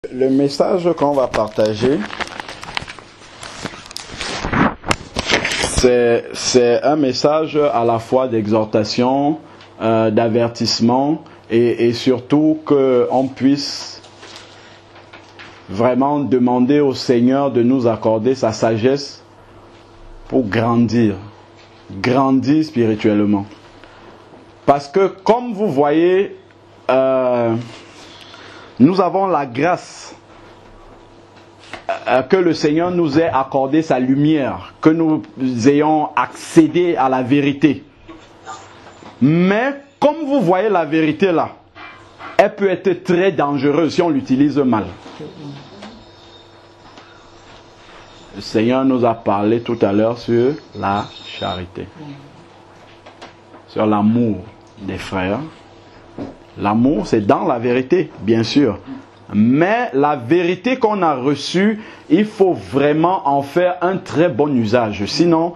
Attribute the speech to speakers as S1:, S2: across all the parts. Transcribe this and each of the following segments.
S1: Le message qu'on va partager, c'est un message à la fois d'exhortation, d'avertissement et surtout qu'on puisse vraiment demander au Seigneur de nous accorder sa sagesse pour grandir spirituellement. Parce que comme vous voyez, nous avons la grâce que le Seigneur nous ait accordé sa lumière, que nous ayons accédé à la vérité. Mais comme vous voyez la vérité là, elle peut être très dangereuse si on l'utilise mal. Le Seigneur nous a parlé tout à l'heure sur la charité, sur l'amour des frères. L'amour, c'est dans la vérité, bien sûr. Mais la vérité qu'on a reçue, il faut vraiment en faire un très bon usage. Sinon,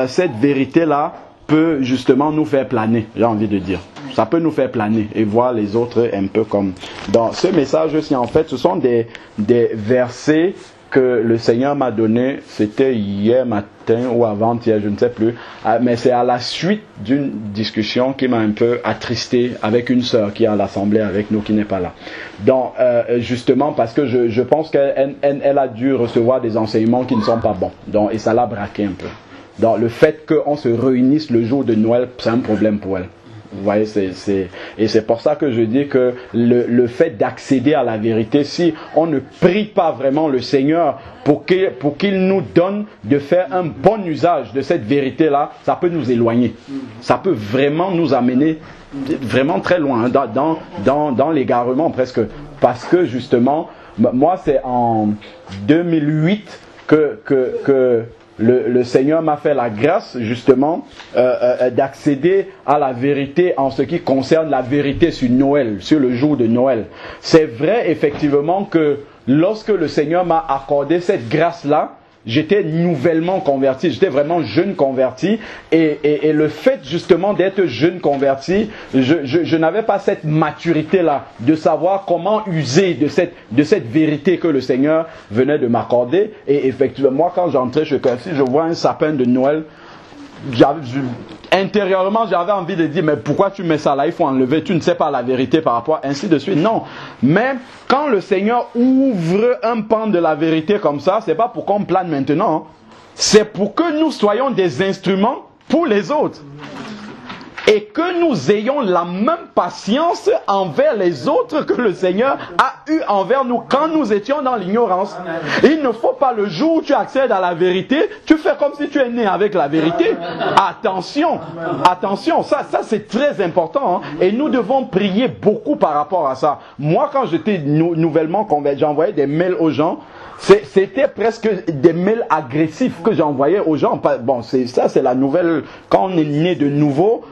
S1: cette vérité-là peut justement nous faire planer, j'ai envie de dire. Ça peut nous faire planer et voir les autres un peu comme... Dans ce message-ci, en fait, ce sont des versets que le Seigneur m'a donné, c'était hier matin ou avant-hier, je ne sais plus, mais c'est à la suite d'une discussion qui m'a un peu attristé avec une sœur qui est à l'assemblée avec nous, qui n'est pas là. Donc, justement, parce que je pense qu'elle a dû recevoir des enseignements qui ne sont pas bons. Donc, et ça l'a braqué un peu. Donc, le fait qu'on se réunisse le jour de Noël, c'est un problème pour elle. Vous voyez, et c'est pour ça que je dis que le fait d'accéder à la vérité, si on ne prie pas vraiment le Seigneur pour qu'il nous donne de faire un bon usage de cette vérité-là, ça peut nous éloigner. Ça peut vraiment nous amener vraiment très loin, dans l'égarement presque. Parce que justement, moi c'est en 2008 que le Seigneur m'a fait la grâce justement d'accéder à la vérité en ce qui concerne la vérité sur Noël, sur le jour de Noël. C'est vrai effectivement que lorsque le Seigneur m'a accordé cette grâce-là, j'étais nouvellement converti, j'étais vraiment jeune converti et le fait justement d'être jeune converti, je n'avais pas cette maturité-là de savoir comment user de cette vérité que le Seigneur venait de m'accorder. Et effectivement, moi quand j'entrais chez Cassis, je vois un sapin de Noël, intérieurement j'avais envie de dire mais pourquoi tu mets ça là, il faut enlever, tu ne sais pas la vérité par rapport, ainsi de suite. Non, mais quand le Seigneur ouvre un pan de la vérité comme ça, c'est pas pour qu'on plane maintenant, hein. C'est pour que nous soyons des instruments pour les autres et que nous ayons la même patience envers les autres que le Seigneur a eu envers nous quand nous étions dans l'ignorance. Il ne faut pas le jour où tu accèdes à la vérité, tu fais comme si tu es né avec la vérité. Attention, ça c'est très important, hein, et nous devons prier beaucoup par rapport à ça. Moi quand j'étais nouvellement converti, j'envoyais des mails aux gens. C'était presque des mails agressifs que j'envoyais aux gens. Bon, ça c'est la nouvelle. Quand on est né de nouveau,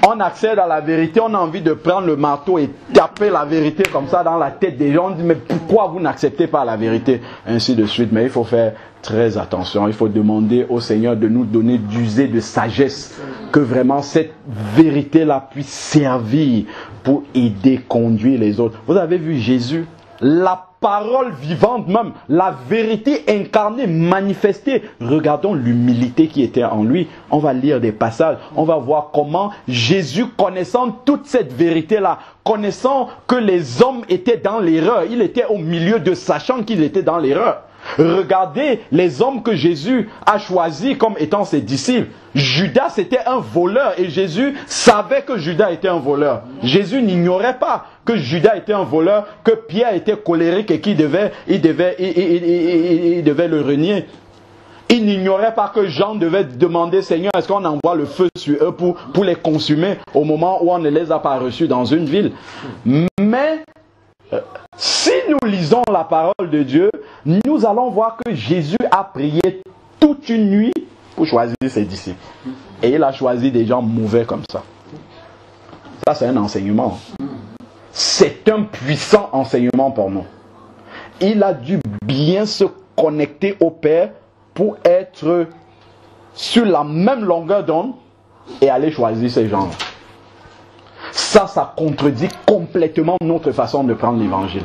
S1: on accède à la vérité, on a envie de prendre le marteau et taper la vérité comme ça dans la tête des gens. On dit mais pourquoi vous n'acceptez pas la vérité? Ainsi de suite. Mais il faut faire très attention. Il faut demander au Seigneur de nous donner d'user de sagesse, que vraiment cette vérité-là puisse servir pour aider, conduire les autres. Vous avez vu Jésus, la parole vivante même, la vérité incarnée, manifestée. Regardons l'humilité qui était en lui. On va lire des passages, on va voir comment Jésus, connaissant toute cette vérité-là, connaissant que les hommes étaient dans l'erreur, il était au milieu de sachant qu'ils étaient dans l'erreur. Regardez les hommes que Jésus a choisis comme étant ses disciples. Judas était un voleur et Jésus savait que Judas était un voleur. Jésus n'ignorait pas que Judas était un voleur, que Pierre était colérique et qu'il devait le renier. Il n'ignorait pas que Jean devait demander, Seigneur, est-ce qu'on envoie le feu sur eux pour les consumer au moment où on ne les a pas reçus dans une ville. Mais si nous lisons la parole de Dieu, nous allons voir que Jésus a prié toute une nuit pour choisir ses disciples. Et il a choisi des gens mauvais comme ça. Ça, c'est un enseignement. C'est un puissant enseignement pour nous. Il a dû bien se connecter au Père pour être sur la même longueur d'onde et aller choisir ces gens. Ça contredit complètement notre façon de prendre l'évangile.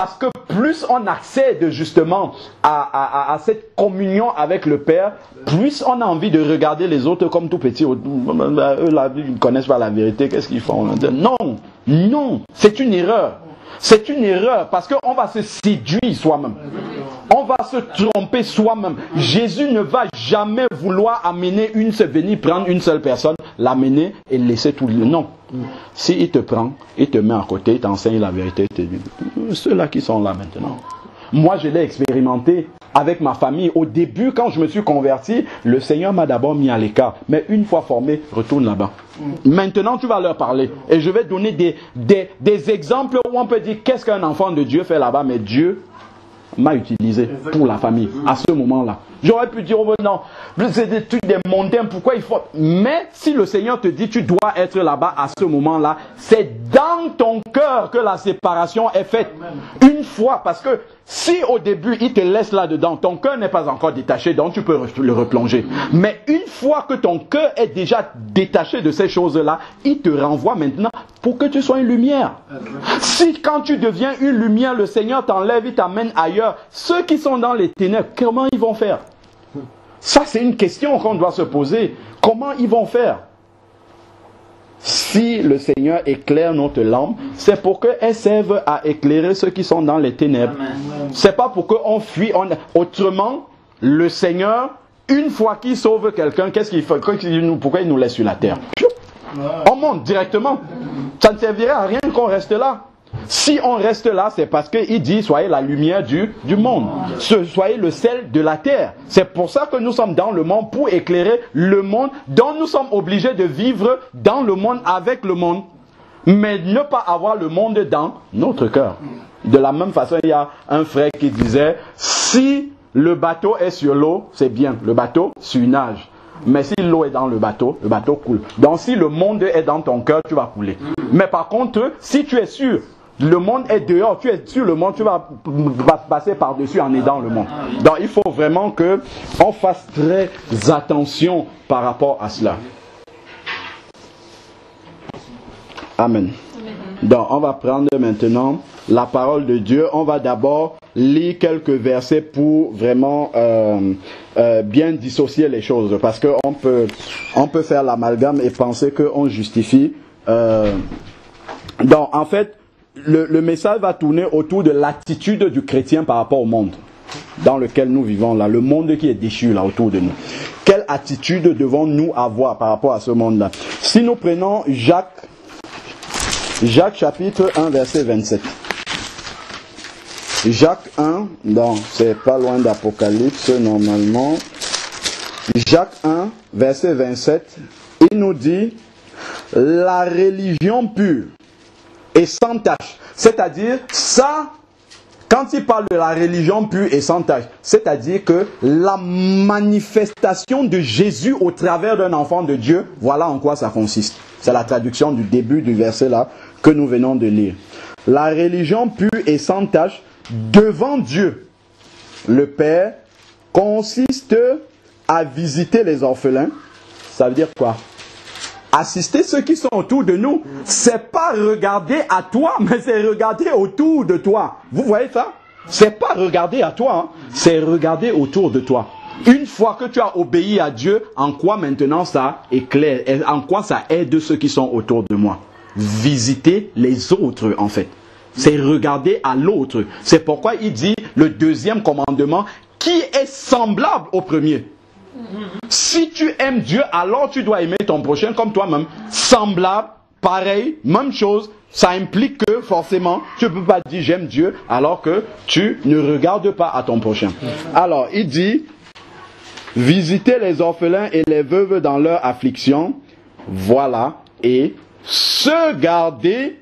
S1: Parce que plus on accède justement à cette communion avec le Père, plus on a envie de regarder les autres comme tout petits. Eux là, ils ne connaissent pas la vérité, qu'est-ce qu'ils font? Non, non, c'est une erreur. C'est une erreur parce qu'on va se séduire soi-même. On va se tromper soi-même. Jésus ne va jamais vouloir amener venir prendre une seule personne, l'amener et laisser tout le... Non. S'il te prend, il te met à côté, il t'enseigne la vérité, il te dit, ceux-là qui sont là maintenant. Moi, je l'ai expérimenté avec ma famille. Au début, quand je me suis converti, le Seigneur m'a d'abord mis à l'écart. Mais une fois formé, retourne là-bas. Maintenant, tu vas leur parler. Et je vais donner des exemples où on peut dire qu'est-ce qu'un enfant de Dieu fait là-bas. Mais Dieu m'a utilisé pour la famille à ce moment-là. J'aurais pu dire, oh non, c'est des trucs des mondains, pourquoi il faut... Mais si le Seigneur te dit, tu dois être là-bas à ce moment-là, c'est dans ton cœur que la séparation est faite. Une fois, parce que si au début, il te laisse là-dedans, ton cœur n'est pas encore détaché, donc tu peux le replonger. Mais une fois que ton cœur est déjà détaché de ces choses-là, il te renvoie maintenant pour que tu sois une lumière. Si quand tu deviens une lumière, le Seigneur t'enlève, il t'amène ailleurs, ceux qui sont dans les ténèbres, comment ils vont faire? Ça, c'est une question qu'on doit se poser. Comment ils vont faire? Si le Seigneur éclaire notre lampe, c'est pour qu'elle serve à éclairer ceux qui sont dans les ténèbres. C'est pas pour qu'on fuit. Autrement, le Seigneur, une fois qu'il sauve quelqu'un, qu'est-ce qu'il fait? Pourquoi il nous laisse sur la terre? On monte directement. Ça ne servirait à rien qu'on reste là. Si on reste là, c'est parce qu'il dit soyez la lumière du monde. Soyez le sel de la terre. C'est pour ça que nous sommes dans le monde, pour éclairer le monde dont nous sommes obligés de vivre dans le monde, avec le monde. Mais ne pas avoir le monde dans notre cœur. De la même façon, il y a un frère qui disait, si le bateau est sur l'eau, c'est bien. Le bateau nage. Mais si l'eau est dans le bateau coule. Donc si le monde est dans ton cœur, tu vas couler. Mais par contre, si tu es sûr, le monde est dehors, tu es sur le monde, tu vas passer par-dessus en aidant le monde. Donc il faut vraiment qu'on fasse très attention par rapport à cela. Amen. Donc on va prendre maintenant la parole de Dieu. On va d'abord lire quelques versets pour vraiment bien dissocier les choses. Parce qu'on peut faire l'amalgame et penser qu'on justifie. Donc en fait, le message va tourner autour de l'attitude du chrétien par rapport au monde dans lequel nous vivons là, le monde qui est déchu là autour de nous. Quelle attitude devons-nous avoir par rapport à ce monde-là? Si nous prenons Jacques chapitre 1 verset 27. Jacques 1, donc c'est pas loin d'Apocalypse normalement. Jacques 1 verset 27, il nous dit la religion pure et sans tache. C'est-à-dire, ça, quand il parle de la religion pure et sans tache, c'est-à-dire que la manifestation de Jésus au travers d'un enfant de Dieu, voilà en quoi ça consiste. C'est la traduction du début du verset là que nous venons de lire. La religion pure et sans tache devant Dieu, le Père, consiste à visiter les orphelins. Ça veut dire quoi? Assister ceux qui sont autour de nous, c'est pas regarder à toi, mais c'est regarder autour de toi. Vous voyez ça? C'est pas regarder à toi, hein, c'est regarder autour de toi. Une fois que tu as obéi à Dieu, en quoi maintenant ça éclaire, en quoi ça aide ceux qui sont autour de moi? Visiter les autres en fait. C'est regarder à l'autre. C'est pourquoi il dit le deuxième commandement qui est semblable au premier. Si tu aimes Dieu, alors tu dois aimer ton prochain comme toi-même. Semblable, pareil, même chose. Ça implique que forcément, tu ne peux pas dire j'aime Dieu alors que tu ne regardes pas à ton prochain. Alors, il dit, visiter les orphelins et les veuves dans leur affliction, voilà, et se garder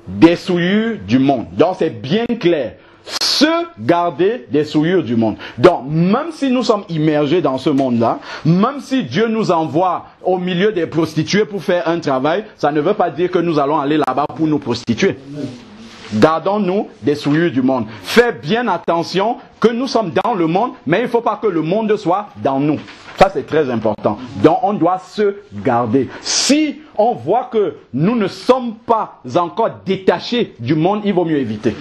S1: des souillures du monde. Donc c'est bien clair. Se garder des souillures du monde. Donc, même si nous sommes immergés dans ce monde-là, même si Dieu nous envoie au milieu des prostituées pour faire un travail, ça ne veut pas dire que nous allons aller là-bas pour nous prostituer. Gardons-nous des souillures du monde. Faites bien attention que nous sommes dans le monde, mais il ne faut pas que le monde soit dans nous. Ça, c'est très important. Donc, on doit se garder. Si on voit que nous ne sommes pas encore détachés du monde, il vaut mieux éviter.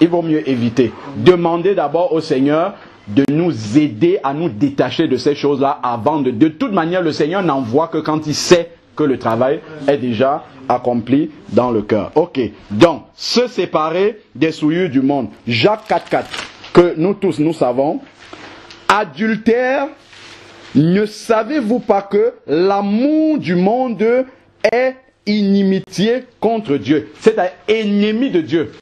S1: il vaut mieux éviter. Demandez d'abord au Seigneur de nous aider à nous détacher de ces choses-là avant de... De toute manière, le Seigneur n'en voit que quand il sait que le travail est déjà accompli dans le cœur. Ok, donc, se séparer des souillures du monde. Jacques 4,4, que nous tous, nous savons. Adultère, ne savez-vous pas que l'amour du monde est inimitié contre Dieu? C'est-à-dire ennemi de Dieu.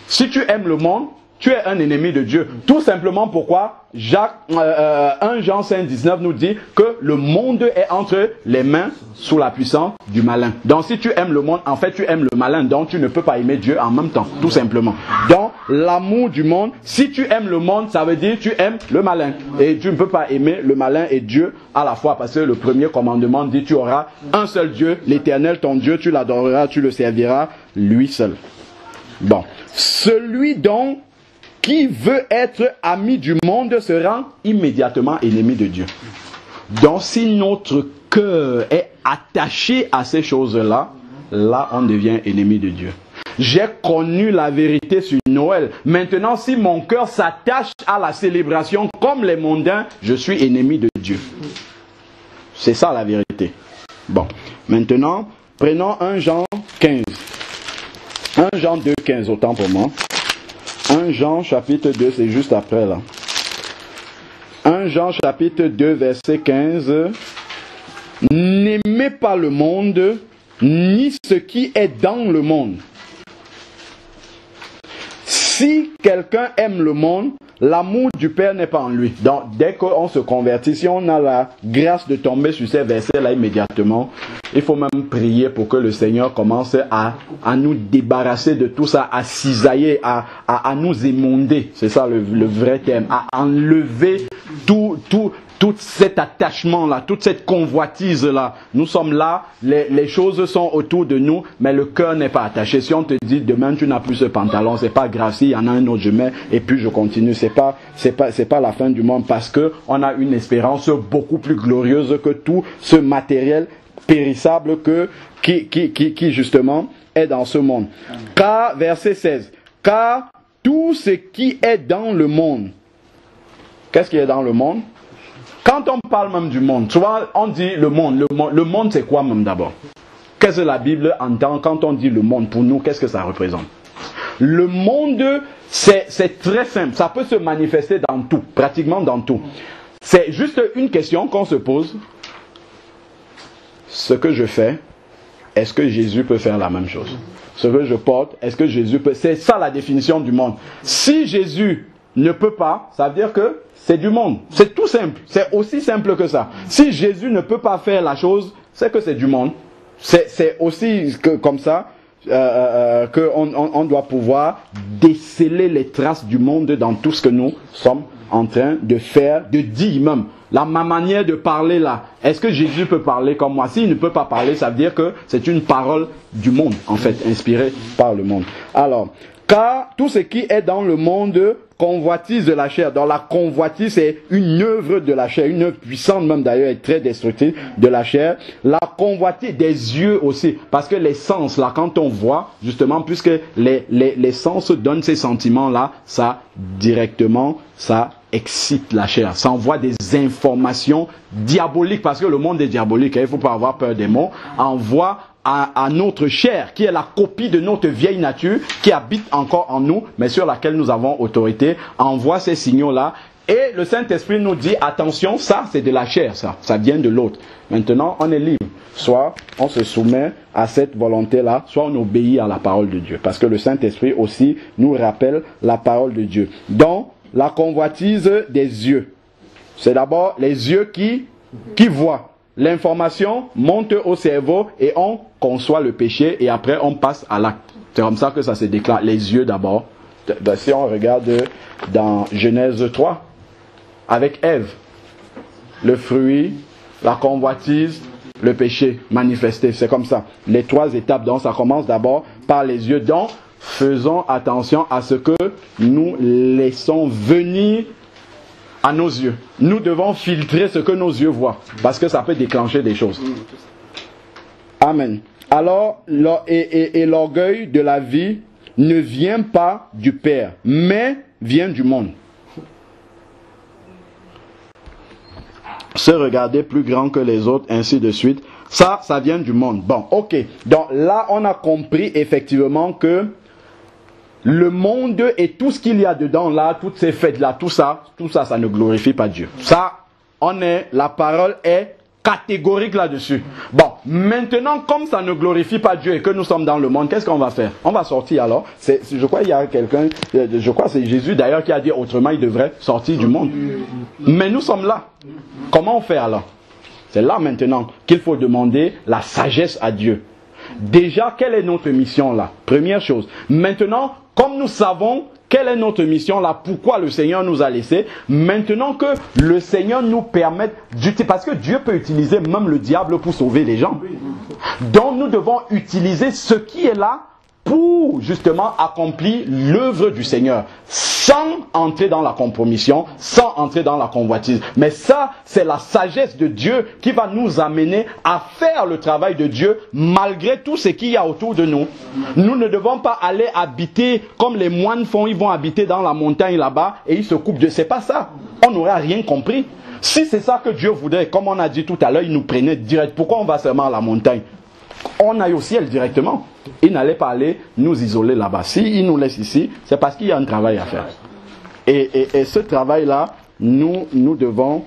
S1: Si tu aimes le monde, tu es un ennemi de Dieu. Tout simplement pourquoi 1 Jean 5,19 nous dit que le monde est entre les mains sous la puissance du malin. Donc si tu aimes le monde, en fait tu aimes le malin, donc tu ne peux pas aimer Dieu en même temps, tout simplement. Donc l'amour du monde, si tu aimes le monde, ça veut dire que tu aimes le malin. Et tu ne peux pas aimer le malin et Dieu à la fois, parce que le premier commandement dit tu auras un seul Dieu, l'Éternel ton Dieu, tu l'adoreras, tu le serviras, lui seul. Bon, celui donc qui veut être ami du monde se rend immédiatement ennemi de Dieu. Donc si notre cœur est attaché à ces choses-là, là on devient ennemi de Dieu. J'ai connu la vérité sur Noël. Maintenant, si mon cœur s'attache à la célébration comme les mondains, je suis ennemi de Dieu. C'est ça la vérité. Bon, maintenant, prenons 1 Jean 15. 1 Jean 2, 15, autant pour moi. 1 Jean chapitre 2, c'est juste après là. 1 Jean chapitre 2, verset 15. N'aimez pas le monde, ni ce qui est dans le monde. Si quelqu'un aime le monde, l'amour du Père n'est pas en lui. Donc, dès qu'on se convertit, si on a la grâce de tomber sur ces versets-là immédiatement, il faut même prier pour que le Seigneur commence à nous débarrasser de tout ça, à cisailler, à nous émonder. C'est ça le vrai terme. À enlever tout cet attachement-là, toute cette convoitise-là. Nous sommes là, les choses sont autour de nous, mais le cœur n'est pas attaché. Si on te dit demain tu n'as plus ce pantalon, c'est pas grave, s'il y en a un autre je mets et puis je continue. C'est pas la fin du monde, parce que on a une espérance beaucoup plus glorieuse que tout ce matériel périssable qui justement est dans ce monde. Car, verset 16, car tout ce qui est dans le monde, qu'est-ce qui est dans le monde? Quand on parle même du monde, souvent on dit le monde. Le monde c'est quoi même d'abord? Qu'est-ce que la Bible entend quand on dit le monde? Pour nous, qu'est-ce que ça représente? Le monde, c'est très simple. Ça peut se manifester dans tout, pratiquement dans tout. C'est juste une question qu'on se pose. Ce que je fais, est-ce que Jésus peut faire la même chose? Ce que je porte, est-ce que Jésus peut... C'est ça la définition du monde. Si Jésus ne peut pas, ça veut dire que c'est du monde. C'est tout simple. C'est aussi simple que ça. Si Jésus ne peut pas faire la chose, c'est que c'est du monde. C'est aussi comme ça qu'on doit pouvoir déceler les traces du monde dans tout ce que nous sommes en train de faire, de dire même. Ma manière de parler là, est-ce que Jésus peut parler comme moi? S'il ne peut pas parler, ça veut dire que c'est une parole du monde, en fait, inspirée par le monde. Alors, car tout ce qui est dans le monde convoitise de la chair. Donc la convoitise, c'est une œuvre de la chair, une œuvre puissante même d'ailleurs, et très destructrice de la chair. La convoitise des yeux aussi, parce que les sens là, quand on voit, justement, puisque les sens donnent ces sentiments-là, ça directement, ça excite la chair. Ça envoie des informations diaboliques, parce que le monde est diabolique, il ne faut pas avoir peur des mots, envoie à notre chair, qui est la copie de notre vieille nature, qui habite encore en nous, mais sur laquelle nous avons autorité, envoie ces signaux-là. Et le Saint-Esprit nous dit, attention, ça c'est de la chair, ça vient de l'autre. Maintenant, on est libre. Soit on se soumet à cette volonté-là, soit on obéit à la parole de Dieu. Parce que le Saint-Esprit aussi nous rappelle la parole de Dieu. Donc, la convoitise des yeux. C'est d'abord les yeux qui voient. L'information monte au cerveau et on conçoit le péché et après on passe à l'acte. C'est comme ça que ça se déclare. Les yeux d'abord. Si on regarde dans Genèse 3, avec Ève, le fruit, la convoitise, le péché manifesté. C'est comme ça. Les trois étapes. Donc ça commence d'abord par les yeux. Donc faisons attention à ce que nous laissons venir à nos yeux. Nous devons filtrer ce que nos yeux voient, parce que ça peut déclencher des choses. Amen. Alors, et l'orgueil de la vie ne vient pas du Père, mais vient du monde. Se regarder plus grand que les autres, ainsi de suite. Ça vient du monde. Bon, ok. Donc là, on a compris effectivement que le monde et tout ce qu'il y a dedans là, toutes ces fêtes là, tout ça, ça ne glorifie pas Dieu. Ça, la parole est catégorique là-dessus. Bon, maintenant, comme ça ne glorifie pas Dieu et que nous sommes dans le monde, qu'est-ce qu'on va faire? On va sortir alors. Je crois qu'il y a quelqu'un, je crois que c'est Jésus d'ailleurs qui a dit autrement, il devrait sortir du monde. Mais nous sommes là. Comment on fait alors? C'est là maintenant qu'il faut demander la sagesse à Dieu. Déjà, quelle est notre mission là? Première chose. Maintenant, comme nous savons quelle est notre mission là, pourquoi le Seigneur nous a laissés, maintenant que le Seigneur nous permette d'utiliser, parce que Dieu peut utiliser même le diable pour sauver les gens. Donc nous devons utiliser ce qui est là pour justement accomplir l'œuvre du Seigneur, sans entrer dans la compromission, sans entrer dans la convoitise. Mais ça, c'est la sagesse de Dieu qui va nous amener à faire le travail de Dieu malgré tout ce qu'il y a autour de nous. Nous ne devons pas aller habiter comme les moines font, ils vont habiter dans la montagne là-bas et ils se coupent de... C'est pas ça. On n'aurait rien compris. Si c'est ça que Dieu voudrait, comme on a dit tout à l'heure, il nous prenait direct. Pourquoi on va seulement à la montagne? On aille au ciel directement. Il n'allait pas aller nous isoler là-bas. S'il nous laisse ici, c'est parce qu'il y a un travail à faire. Et ce travail-là, nous devons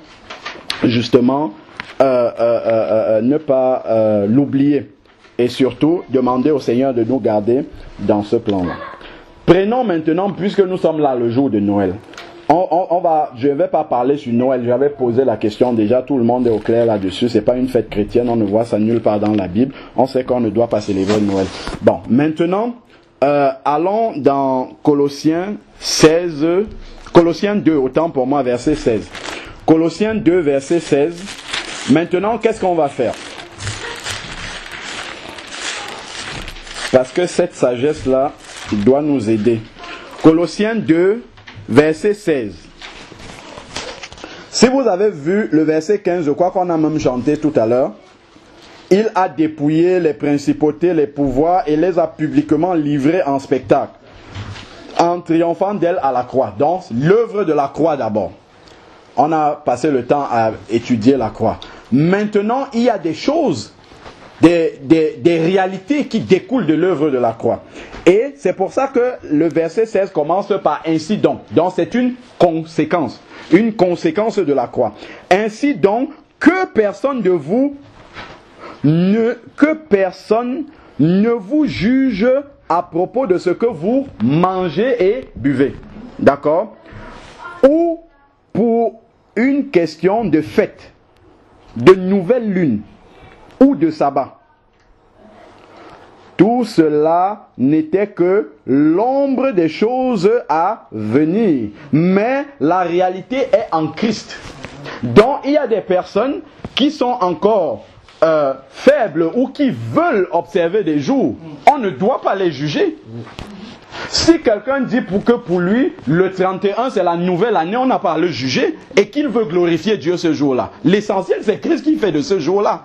S1: justement ne pas l'oublier. Et surtout, demander au Seigneur de nous garder dans ce plan-là. Prenons maintenant, puisque nous sommes là le jour de Noël. Je ne vais pas parler sur Noël, j'avais posé la question déjà, tout le monde est au clair là-dessus, c'est pas une fête chrétienne, on ne voit ça nulle part dans la Bible, on sait qu'on ne doit pas célébrer Noël. Bon, maintenant, allons dans Colossiens 2, autant pour moi, verset 16. Colossiens 2, verset 16. Maintenant, qu'est-ce qu'on va faire? Parce que cette sagesse-là doit nous aider. Colossiens 2, verset 16. Si vous avez vu le verset 15, je crois qu'on a même chanté tout à l'heure. Il a dépouillé les principautés, les pouvoirs et les a publiquement livrés en spectacle, en triomphant d'elle à la croix. Donc, l'œuvre de la croix d'abord. On a passé le temps à étudier la croix. Maintenant, il y a des choses, des réalités qui découlent de l'œuvre de la croix. Et c'est pour ça que le verset 16 commence par ainsi donc. Donc c'est une conséquence de la croix. Ainsi donc, que personne ne vous juge à propos de ce que vous mangez et buvez. D'accord? Ou pour une question de fête, de nouvelle lune ou de sabbat. Tout cela n'était que l'ombre des choses à venir. Mais la réalité est en Christ. Donc il y a des personnes qui sont encore faibles ou qui veulent observer des jours. On ne doit pas les juger. Si quelqu'un dit que pour lui, le 31 c'est la nouvelle année, on n'a pas à le juger et qu'il veut glorifier Dieu ce jour-là. L'essentiel c'est qu'est-ce qu'il fait de ce jour-là.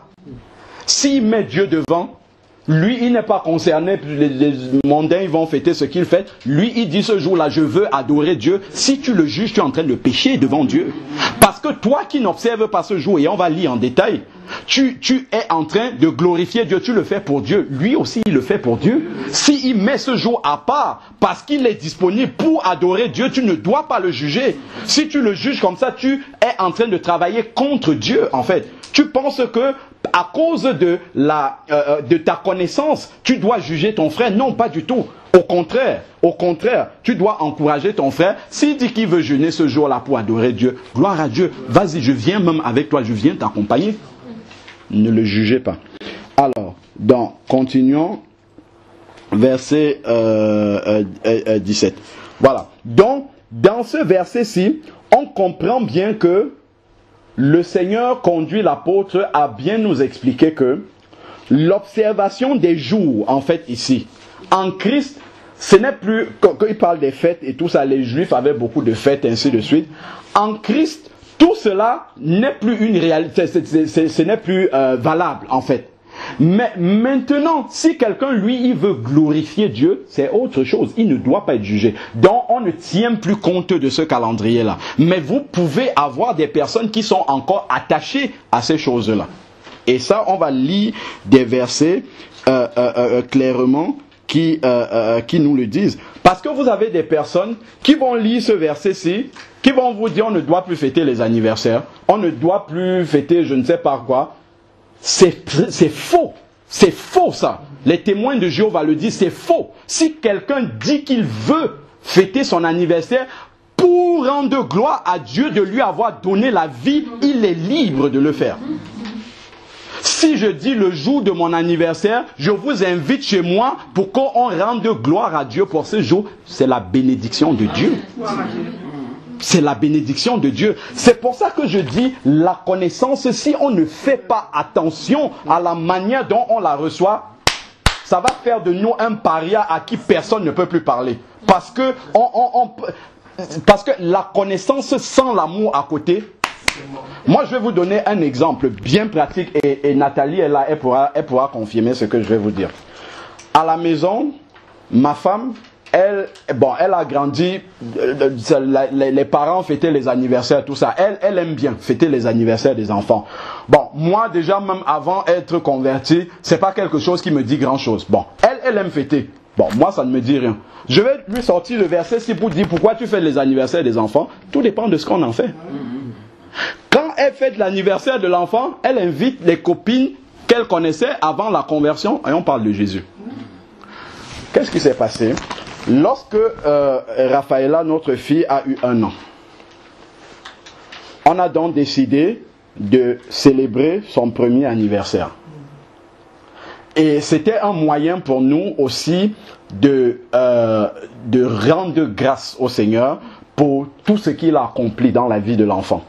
S1: S'il met Dieu devant, lui, il n'est pas concerné, les mondains, ils vont fêter ce qu'il fait. Lui, il dit ce jour-là, je veux adorer Dieu. Si tu le juges, tu es en train de pécher devant Dieu. Parce que toi qui n'observes pas ce jour, et on va lire en détail, tu es en train de glorifier Dieu, tu le fais pour Dieu. Lui aussi, il le fait pour Dieu. S'il met ce jour à part, parce qu'il est disponible pour adorer Dieu, tu ne dois pas le juger. Si tu le juges comme ça, tu es en train de travailler contre Dieu, en fait. Tu penses que à cause de ta connaissance, tu dois juger ton frère. Non, pas du tout. Au contraire, tu dois encourager ton frère. S'il dit qu'il veut jeûner ce jour-là pour adorer Dieu, gloire à Dieu. Vas-y, je viens même avec toi, je viens t'accompagner. Ne le jugez pas. Alors, continuons. Verset 17. Voilà. Donc, dans ce verset-ci, on comprend bien que le Seigneur conduit l'apôtre à bien nous expliquer que l'observation des jours, en fait ici, en Christ, ce n'est plus, quand il parle des fêtes et tout ça, les Juifs avaient beaucoup de fêtes, ainsi de suite. En Christ, tout cela n'est plus une réalité, ce n'est plus valable, en fait. Mais maintenant, si quelqu'un, lui, il veut glorifier Dieu, c'est autre chose. Il ne doit pas être jugé. Donc, on ne tient plus compte de ce calendrier-là. Mais vous pouvez avoir des personnes qui sont encore attachées à ces choses-là. Et ça, on va lire des versets clairement qui nous le disent. Parce que vous avez des personnes qui vont lire ce verset-ci, qui vont vous dire on ne doit plus fêter les anniversaires, on ne doit plus fêter je ne sais pas quoi. C'est faux. C'est faux ça. Les témoins de Jéhovah le disent, c'est faux. Si quelqu'un dit qu'il veut fêter son anniversaire pour rendre gloire à Dieu de lui avoir donné la vie, il est libre de le faire. Si je dis le jour de mon anniversaire, je vous invite chez moi pour qu'on rende gloire à Dieu pour ce jour, c'est la bénédiction de Dieu. C'est la bénédiction de Dieu. C'est pour ça que je dis la connaissance, si on ne fait pas attention à la manière dont on la reçoit, ça va faire de nous un paria à qui personne ne peut plus parler. Parce que la connaissance sans l'amour à côté. Moi, je vais vous donner un exemple bien pratique et Nathalie est là, elle pourra confirmer ce que je vais vous dire. À la maison, ma femme, elle a grandi, les parents fêtaient les anniversaires, tout ça. Elle aime bien fêter les anniversaires des enfants. Bon, moi déjà, même avant d'être converti, c'est pas quelque chose qui me dit grand chose. Bon, elle aime fêter. Bon, moi, ça ne me dit rien. Je vais lui sortir le verset ci pour dire pourquoi tu fais les anniversaires des enfants. Tout dépend de ce qu'on en fait. Quand elle fête l'anniversaire de l'enfant, elle invite les copines qu'elle connaissait avant la conversion et on parle de Jésus. Qu'est-ce qui s'est passé? Lorsque Raphaëla, notre fille, a eu 1 an, on a donc décidé de célébrer son premier anniversaire. Et c'était un moyen pour nous aussi de rendre grâce au Seigneur pour tout ce qu'il a accompli dans la vie de l'enfant.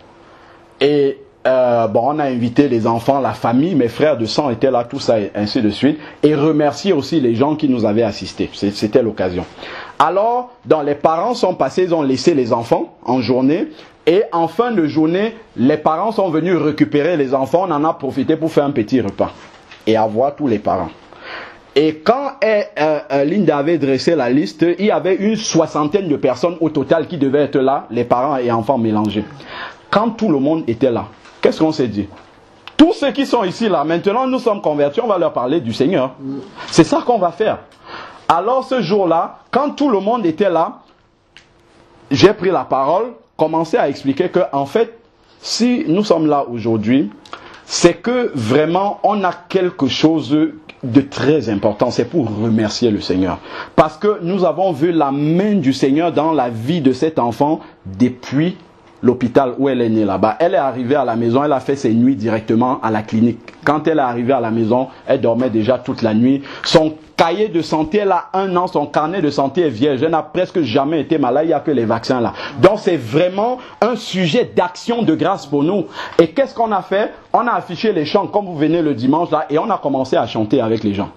S1: Et on a invité les enfants, la famille, mes frères de sang étaient là, tout ça et ainsi de suite. Et remercier aussi les gens qui nous avaient assistés. C'était l'occasion. Alors, les parents sont passés, ils ont laissé les enfants en journée. Et en fin de journée, les parents sont venus récupérer les enfants. On en a profité pour faire un petit repas. Et avoir tous les parents. Et quand Linda avait dressé la liste, il y avait une 60aine de personnes au total qui devaient être là, les parents et enfants mélangés. Quand tout le monde était là, qu'est-ce qu'on s'est dit? Tous ceux qui sont ici là, maintenant nous sommes convertis, on va leur parler du Seigneur. C'est ça qu'on va faire. Alors ce jour-là, quand tout le monde était là, j'ai pris la parole, commencé à expliquer que en fait, si nous sommes là aujourd'hui, c'est que vraiment on a quelque chose de très important, c'est pour remercier le Seigneur. Parce que nous avons vu la main du Seigneur dans la vie de cet enfant depuis l'hôpital où elle est née là-bas. Elle est arrivée à la maison, elle a fait ses nuits directement à la clinique. Quand elle est arrivée à la maison, elle dormait déjà toute la nuit. Son cahier de santé, elle a 1 an, son carnet de santé est vierge. Elle n'a presque jamais été malade, il n'y a que les vaccins là. Donc c'est vraiment un sujet d'action de grâce pour nous. Et qu'est-ce qu'on a fait? On a affiché les chants comme vous venez le dimanche là et on a commencé à chanter avec les gens.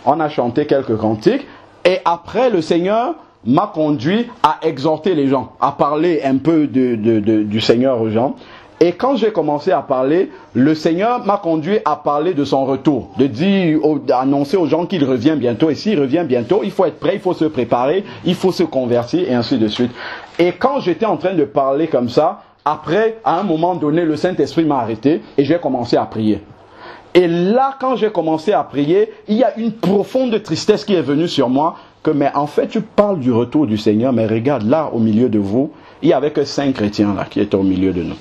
S1: On a chanté quelques cantiques et après le Seigneur m'a conduit à exhorter les gens, à parler un peu du Seigneur aux gens. Et quand j'ai commencé à parler, le Seigneur m'a conduit à parler de son retour, de dire, d'annoncer aux gens qu'il revient bientôt. Et s'il revient bientôt, il faut être prêt, il faut se préparer, il faut se convertir et ainsi de suite. Et quand j'étais en train de parler comme ça, après, à un moment donné, le Saint-Esprit m'a arrêté et j'ai commencé à prier. Et là, quand j'ai commencé à prier, il y a une profonde tristesse qui est venue sur moi. Mais en fait, tu parles du retour du Seigneur, mais regarde, là, au milieu de vous, il n'y avait que 5 chrétiens là qui étaient au milieu de nous.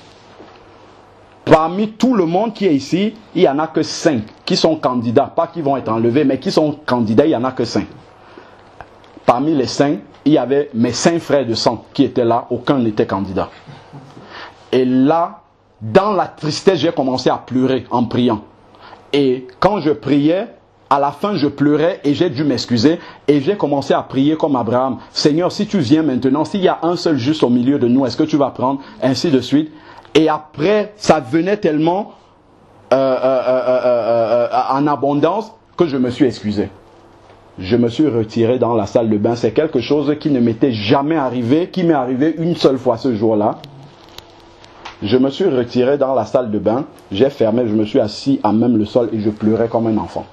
S1: Parmi tout le monde qui est ici, il n'y en a que 5 qui sont candidats, pas qui vont être enlevés, mais qui sont candidats, il n'y en a que 5. Parmi les 5, il y avait mes 5 frères de sang qui étaient là, aucun n'était candidat. Et là, dans la tristesse, j'ai commencé à pleurer en priant. Et quand je priais, à la fin, je pleurais et j'ai dû m'excuser. Et j'ai commencé à prier comme Abraham. Seigneur, si tu viens maintenant, s'il y a un seul juste au milieu de nous, est-ce que tu vas prendre? Ainsi de suite. Et après, ça venait tellement en abondance que je me suis excusé. Je me suis retiré dans la salle de bain. C'est quelque chose qui ne m'était jamais arrivé, qui m'est arrivé une seule fois ce jour-là. je me suis retiré dans la salle de bain, j'ai fermé, je me suis assis à même le sol et je pleurais comme un enfant.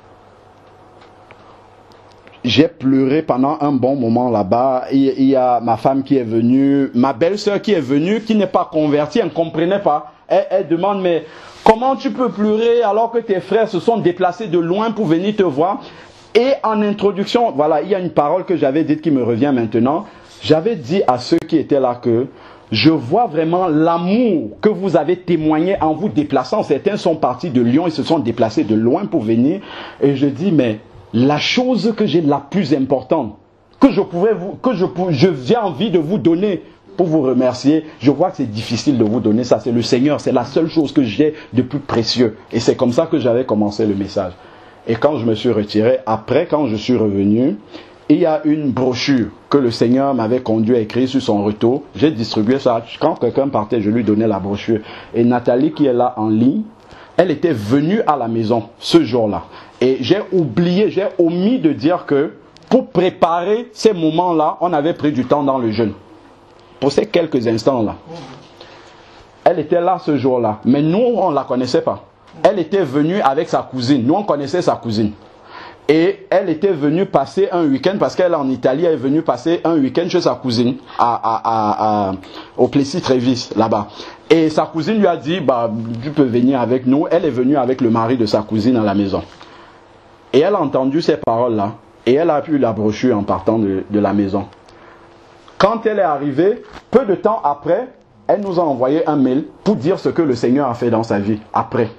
S1: J'ai pleuré pendant un bon moment là-bas. Il y a ma femme qui est venue, ma belle-sœur qui est venue, qui n'est pas convertie, elle ne comprenait pas. Elle demande, mais comment tu peux pleurer alors que tes frères se sont déplacés de loin pour venir te voir? Et en introduction, voilà, il y a une parole que j'avais dite qui me revient maintenant. J'avais dit à ceux qui étaient là que je vois vraiment l'amour que vous avez témoigné en vous déplaçant. Certains sont partis de Lyon, ils se sont déplacés de loin pour venir. Et je dis, mais la chose que j'ai la plus importante, j'ai envie de vous donner pour vous remercier, je vois que c'est difficile de vous donner ça, c'est le Seigneur, c'est la seule chose que j'ai de plus précieux. Et c'est comme ça que j'avais commencé le message. Et quand je me suis retiré, après quand je suis revenu, il y a une brochure que le Seigneur m'avait conduit à écrire sur son retour. J'ai distribué ça. Quand quelqu'un partait, je lui donnais la brochure. Et Nathalie qui est là en ligne, elle était venue à la maison ce jour-là. Et j'ai omis de dire que pour préparer ces moments-là, on avait pris du temps dans le jeûne. Pour ces quelques instants-là. Elle était là ce jour-là. Mais nous, on ne la connaissait pas. Elle était venue avec sa cousine. Nous, on connaissait sa cousine. Et elle était venue passer un week-end, parce qu'elle est en Italie, elle est venue passer un week-end chez sa cousine, au Plessis-Trévis, là-bas. Et sa cousine lui a dit, bah, tu peux venir avec nous. Elle est venue avec le mari de sa cousine à la maison. Et elle a entendu ces paroles-là. Et elle a eu la brochure en partant de la maison. Quand elle est arrivée, peu de temps après, elle nous a envoyé un mail pour dire ce que le Seigneur a fait dans sa vie, après.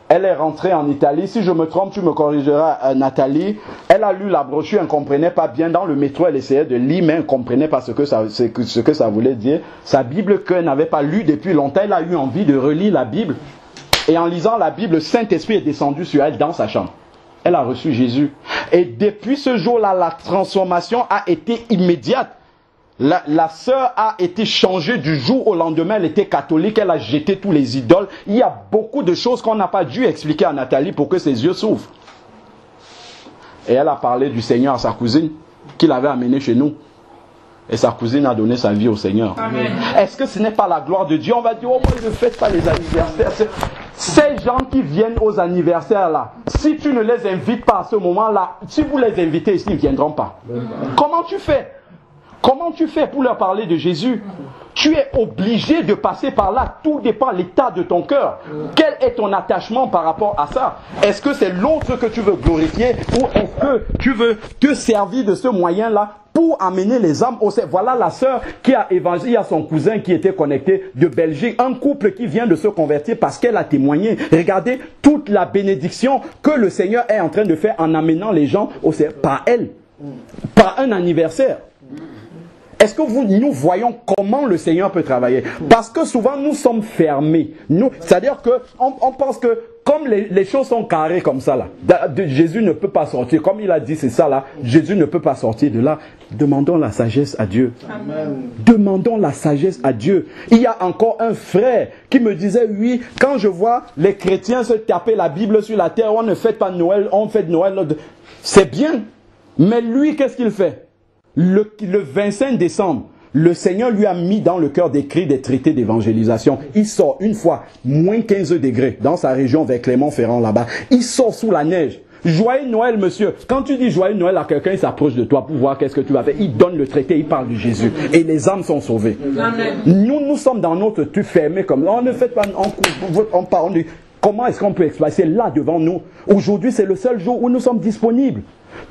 S1: Elle est rentrée en Italie. Si je me trompe, tu me corrigeras, Nathalie. Elle a lu la brochure, elle ne comprenait pas bien. Dans le métro, elle essayait de lire, mais elle ne comprenait pas ce que ça voulait dire. Sa Bible qu'elle n'avait pas lue depuis longtemps, elle a eu envie de relire la Bible. Et en lisant la Bible, le Saint-Esprit est descendu sur elle dans sa chambre. Elle a reçu Jésus. Et depuis ce jour-là, la transformation a été immédiate. La sœur a été changée du jour au lendemain, elle était catholique, elle a jeté tous les idoles. Il y a beaucoup de choses qu'on n'a pas dû expliquer à Nathalie pour que ses yeux s'ouvrent. Et elle a parlé du Seigneur à sa cousine, qui l'avait amenée chez nous. Et sa cousine a donné sa vie au Seigneur. Est-ce que ce n'est pas la gloire de Dieu? On va dire, oh moi ne faites pas les anniversaires. Ces gens qui viennent aux anniversaires là, si tu ne les invites pas à ce moment-là, si vous les invitez ici, ils ne viendront pas. Comment tu fais? Comment tu fais pour leur parler de Jésus? Tu es obligé de passer par là. Tout dépend de l'état de ton cœur. Quel est ton attachement par rapport à ça? Est-ce que c'est l'autre que tu veux glorifier ou est-ce que tu veux te servir de ce moyen-là pour amener les âmes au ciel? Voilà la sœur qui a évangélisé à son cousin qui était connecté de Belgique. Un couple qui vient de se convertir parce qu'elle a témoigné. Regardez toute la bénédiction que le Seigneur est en train de faire en amenant les gens au ciel par elle. Par un anniversaire. Est-ce que nous voyons comment le Seigneur peut travailler? Parce que souvent nous sommes fermés. C'est-à-dire qu'on pense que comme les choses sont carrées comme ça là, Jésus ne peut pas sortir. Comme il a dit c'est ça là, Jésus ne peut pas sortir de là. Demandons la sagesse à Dieu. Amen. Demandons la sagesse à Dieu. Il y a encore un frère qui me disait, oui, quand je vois les chrétiens se taper la Bible sur la terre, on ne fait pas Noël, on fait Noël. C'est bien. Mais lui, qu'est-ce qu'il fait? Le 25 décembre, le Seigneur lui a mis dans le cœur d'écrire des traités d'évangélisation. Il sort une fois, moins 15 degrés, dans sa région vers Clermont-Ferrand là-bas. Il sort sous la neige. Joyeux Noël, monsieur. Quand tu dis joyeux Noël à quelqu'un, il s'approche de toi pour voir qu'est-ce que tu vas faire. Il donne le traité, il parle de Jésus. Et les âmes sont sauvées. Amen. Nous sommes dans notre truc fermé comme ça. On ne fait pas, on parle. Comment est-ce qu'on peut exploiter là devant nous? Aujourd'hui, c'est le seul jour où nous sommes disponibles.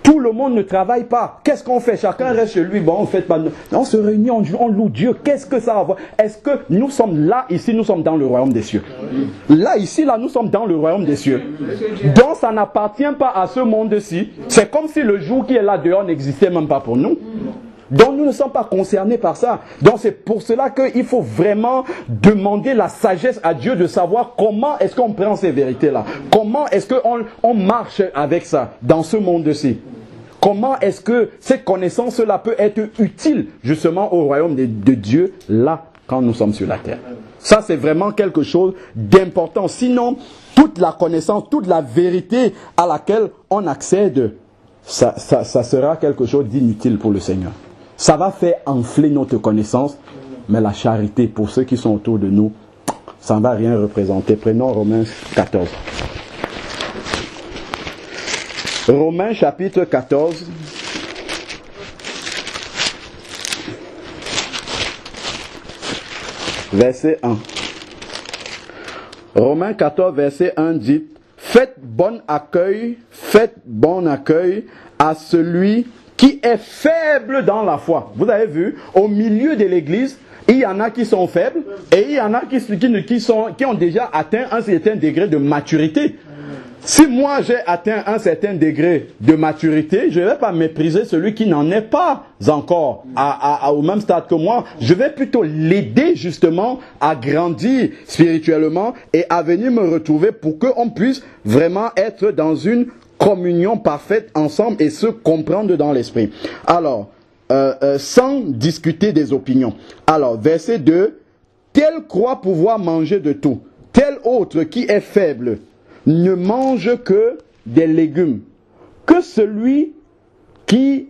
S1: Tout le monde ne travaille pas. Qu'est-ce qu'on fait? Chacun reste chez lui. Bon, on fait pas. On se réunit, on loue Dieu. Qu'est-ce que ça va? Est-ce que nous sommes là, ici, nous sommes dans le royaume des cieux? Là, ici, là, nous sommes dans le royaume des cieux. Donc, ça n'appartient pas à ce monde-ci. C'est comme si le jour qui est là dehors n'existait même pas pour nous. Donc nous ne sommes pas concernés par ça. Donc c'est pour cela qu'il faut vraiment demander la sagesse à Dieu de savoir comment est-ce qu'on prend ces vérités-là. Comment est-ce qu'on marche avec ça dans ce monde-ci. Comment est-ce que ces connaissances-là peuvent être utiles justement au royaume de Dieu là quand nous sommes sur la terre. Ça c'est vraiment quelque chose d'important. Sinon, toute la connaissance, toute la vérité à laquelle on accède, ça sera quelque chose d'inutile pour le Seigneur. Ça va faire enfler notre connaissance, mais la charité pour ceux qui sont autour de nous ça ne va rien représenter. Prenons Romains 14. Romains chapitre 14. Verset 1. Romains 14, verset 1 dit: faites bon accueil à celui qui est faible dans la foi. Vous avez vu, au milieu de l'église, il y en a qui sont faibles et il y en a qui ont déjà atteint un certain degré de maturité. Si moi j'ai atteint un certain degré de maturité, je ne vais pas mépriser celui qui n'en est pas encore au même stade que moi. Je vais plutôt l'aider justement à grandir spirituellement et à venir me retrouver pour qu'on puisse vraiment être dans une communion parfaite ensemble et se comprendre dans l'esprit. Alors, sans discuter des opinions. Alors, verset 2, tel croit pouvoir manger de tout, tel autre qui est faible ne mange que des légumes. Que celui qui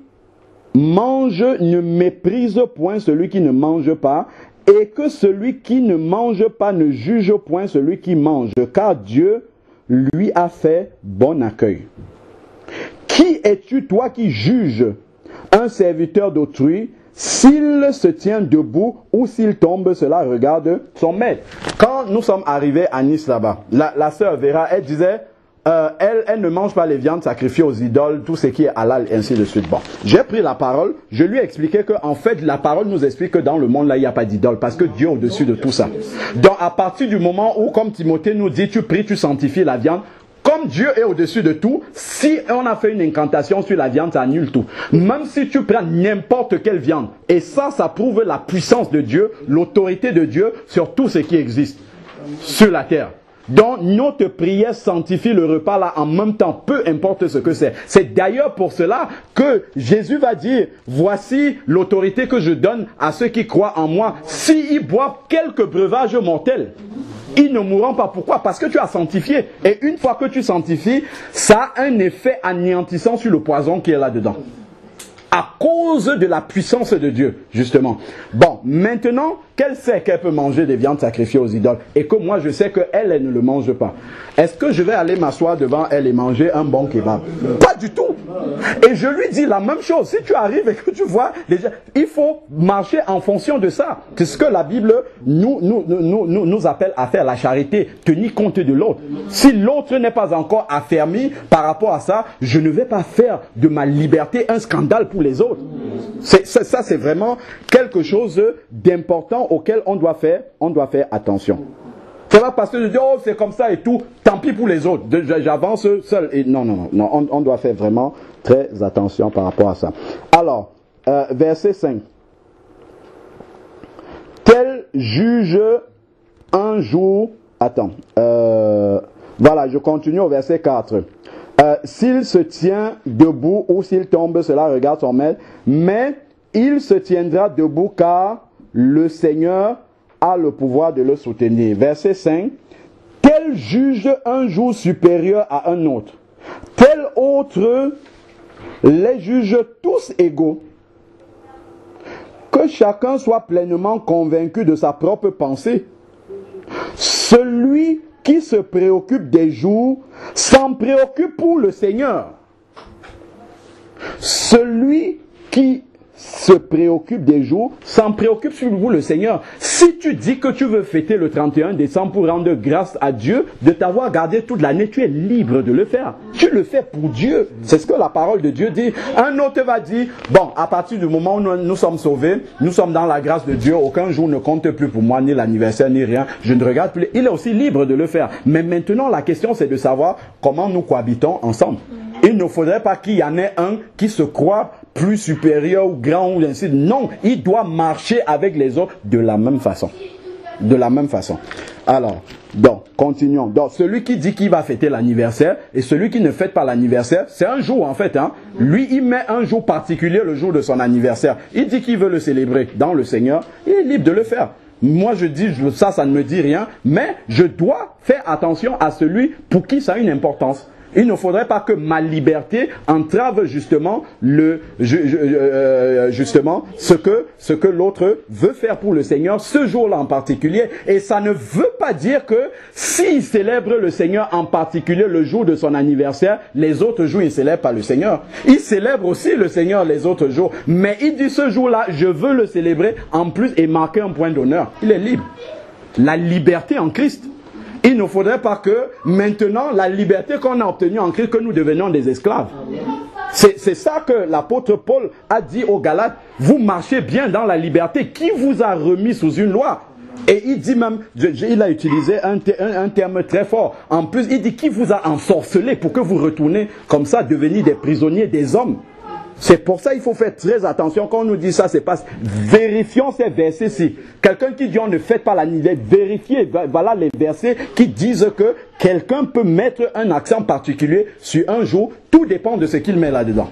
S1: mange ne méprise point celui qui ne mange pas, et que celui qui ne mange pas ne juge point celui qui mange, car Dieu lui a fait bon accueil. Qui es-tu, toi, qui juges un serviteur d'autrui? S'il se tient debout ou s'il tombe, cela regarde son maître. Quand nous sommes arrivés à Nice là-bas, la sœur Vera, elle disait, elle ne mange pas les viandes sacrifiées aux idoles, tout ce qui est halal, et ainsi de suite. Bon, j'ai pris la parole, je lui ai expliqué que, en fait, la parole nous explique que dans le monde là, il n'y a pas d'idole, parce que Dieu est au-dessus de tout ça. Donc, à partir du moment où, comme Timothée nous dit, tu pries, tu sanctifies la viande, comme Dieu est au-dessus de tout, si on a fait une incantation sur la viande, ça annule tout. Même si tu prends n'importe quelle viande, et ça prouve la puissance de Dieu, l'autorité de Dieu sur tout ce qui existe sur la terre. Donc notre prière sanctifie le repas là en même temps, peu importe ce que c'est. C'est d'ailleurs pour cela que Jésus va dire, voici l'autorité que je donne à ceux qui croient en moi. S'ils boivent quelques breuvages mortels, ils ne mourront pas. Pourquoi? Parce que tu as sanctifié. Et une fois que tu sanctifies, ça a un effet anéantissant sur le poison qui est là-dedans. À cause de la puissance de Dieu, justement. Bon, maintenant qu'elle sait qu'elle peut manger des viandes sacrifiées aux idoles et que moi je sais qu'elle ne le mange pas, est-ce que je vais aller m'asseoir devant elle et manger un bon kebab? Pas du tout. Et je lui dis la même chose. Si tu arrives et que tu vois déjà, il faut marcher en fonction de ça. C'est ce que la Bible nous appelle à faire, la charité, tenir compte de l'autre. Si l'autre n'est pas encore affermi par rapport à ça, je ne vais pas faire de ma liberté un scandale pour les autres. Ça c'est vraiment quelque chose d'important auquel on doit faire attention. C'est pas parce que je dis, oh, c'est comme ça et tout, tant pis pour les autres, j'avance seul. Et non, on doit faire vraiment très attention par rapport à ça. Alors, verset 5. Tel juge un jour, voilà, je continue au verset 4. S'il se tient debout ou s'il tombe, cela regarde son maître, mais il se tiendra debout car le Seigneur a le pouvoir de le soutenir. Verset 5. Tel juge un jour supérieur à un autre. Tel autre les juge tous égaux. Que chacun soit pleinement convaincu de sa propre pensée. Celui qui se préoccupe des jours s'en préoccupe pour le Seigneur. Celui qui se préoccupe des jours, s'en préoccupe sur vous le Seigneur. Si tu dis que tu veux fêter le 31 décembre pour rendre grâce à Dieu de t'avoir gardé toute l'année, tu es libre de le faire. Tu le fais pour Dieu. C'est ce que la parole de Dieu dit. Un autre va dire, bon, à partir du moment où nous sommes sauvés, nous sommes dans la grâce de Dieu, aucun jour ne compte plus pour moi, ni l'anniversaire, ni rien. Je ne regarde plus. Il est aussi libre de le faire. Mais maintenant, la question, c'est de savoir comment nous cohabitons ensemble. Il ne faudrait pas qu'il y en ait un qui se croit plus supérieur ou grand ou ainsi. Non, il doit marcher avec les autres de la même façon. De la même façon. Alors, donc, continuons. Donc, celui qui dit qu'il va fêter l'anniversaire et celui qui ne fête pas l'anniversaire, c'est un jour en fait. Lui, il met un jour particulier, le jour de son anniversaire. Il dit qu'il veut le célébrer dans le Seigneur. Il est libre de le faire. Moi, je dis, ça ne me dit rien. Mais je dois faire attention à celui pour qui ça a une importance. Il ne faudrait pas que ma liberté entrave justement ce que l'autre veut faire pour le Seigneur ce jour-là en particulier. Et ça ne veut pas dire que s'il célèbre le Seigneur en particulier le jour de son anniversaire, les autres jours il ne célèbre pas le Seigneur. Il célèbre aussi le Seigneur les autres jours. Mais il dit ce jour-là, je veux le célébrer en plus et marquer un point d'honneur. Il est libre. La liberté en Christ. Il ne faudrait pas que maintenant, la liberté qu'on a obtenue en Christ, que nous devenions des esclaves. C'est ça que l'apôtre Paul a dit aux Galates, vous marchez bien dans la liberté. Qui vous a remis sous une loi? Et il dit même, il a utilisé un terme très fort. En plus, il dit, qui vous a ensorcelé pour que vous retournez comme ça, devenir des prisonniers des hommes? C'est pour ça qu'il faut faire très attention. Quand on nous dit ça, c'est pas... Vérifions ces versets-ci. Quelqu'un qui dit on ne fait pas la liberté, vérifiez. Voilà les versets qui disent que quelqu'un peut mettre un accent particulier sur un jour. Tout dépend de ce qu'il met là-dedans.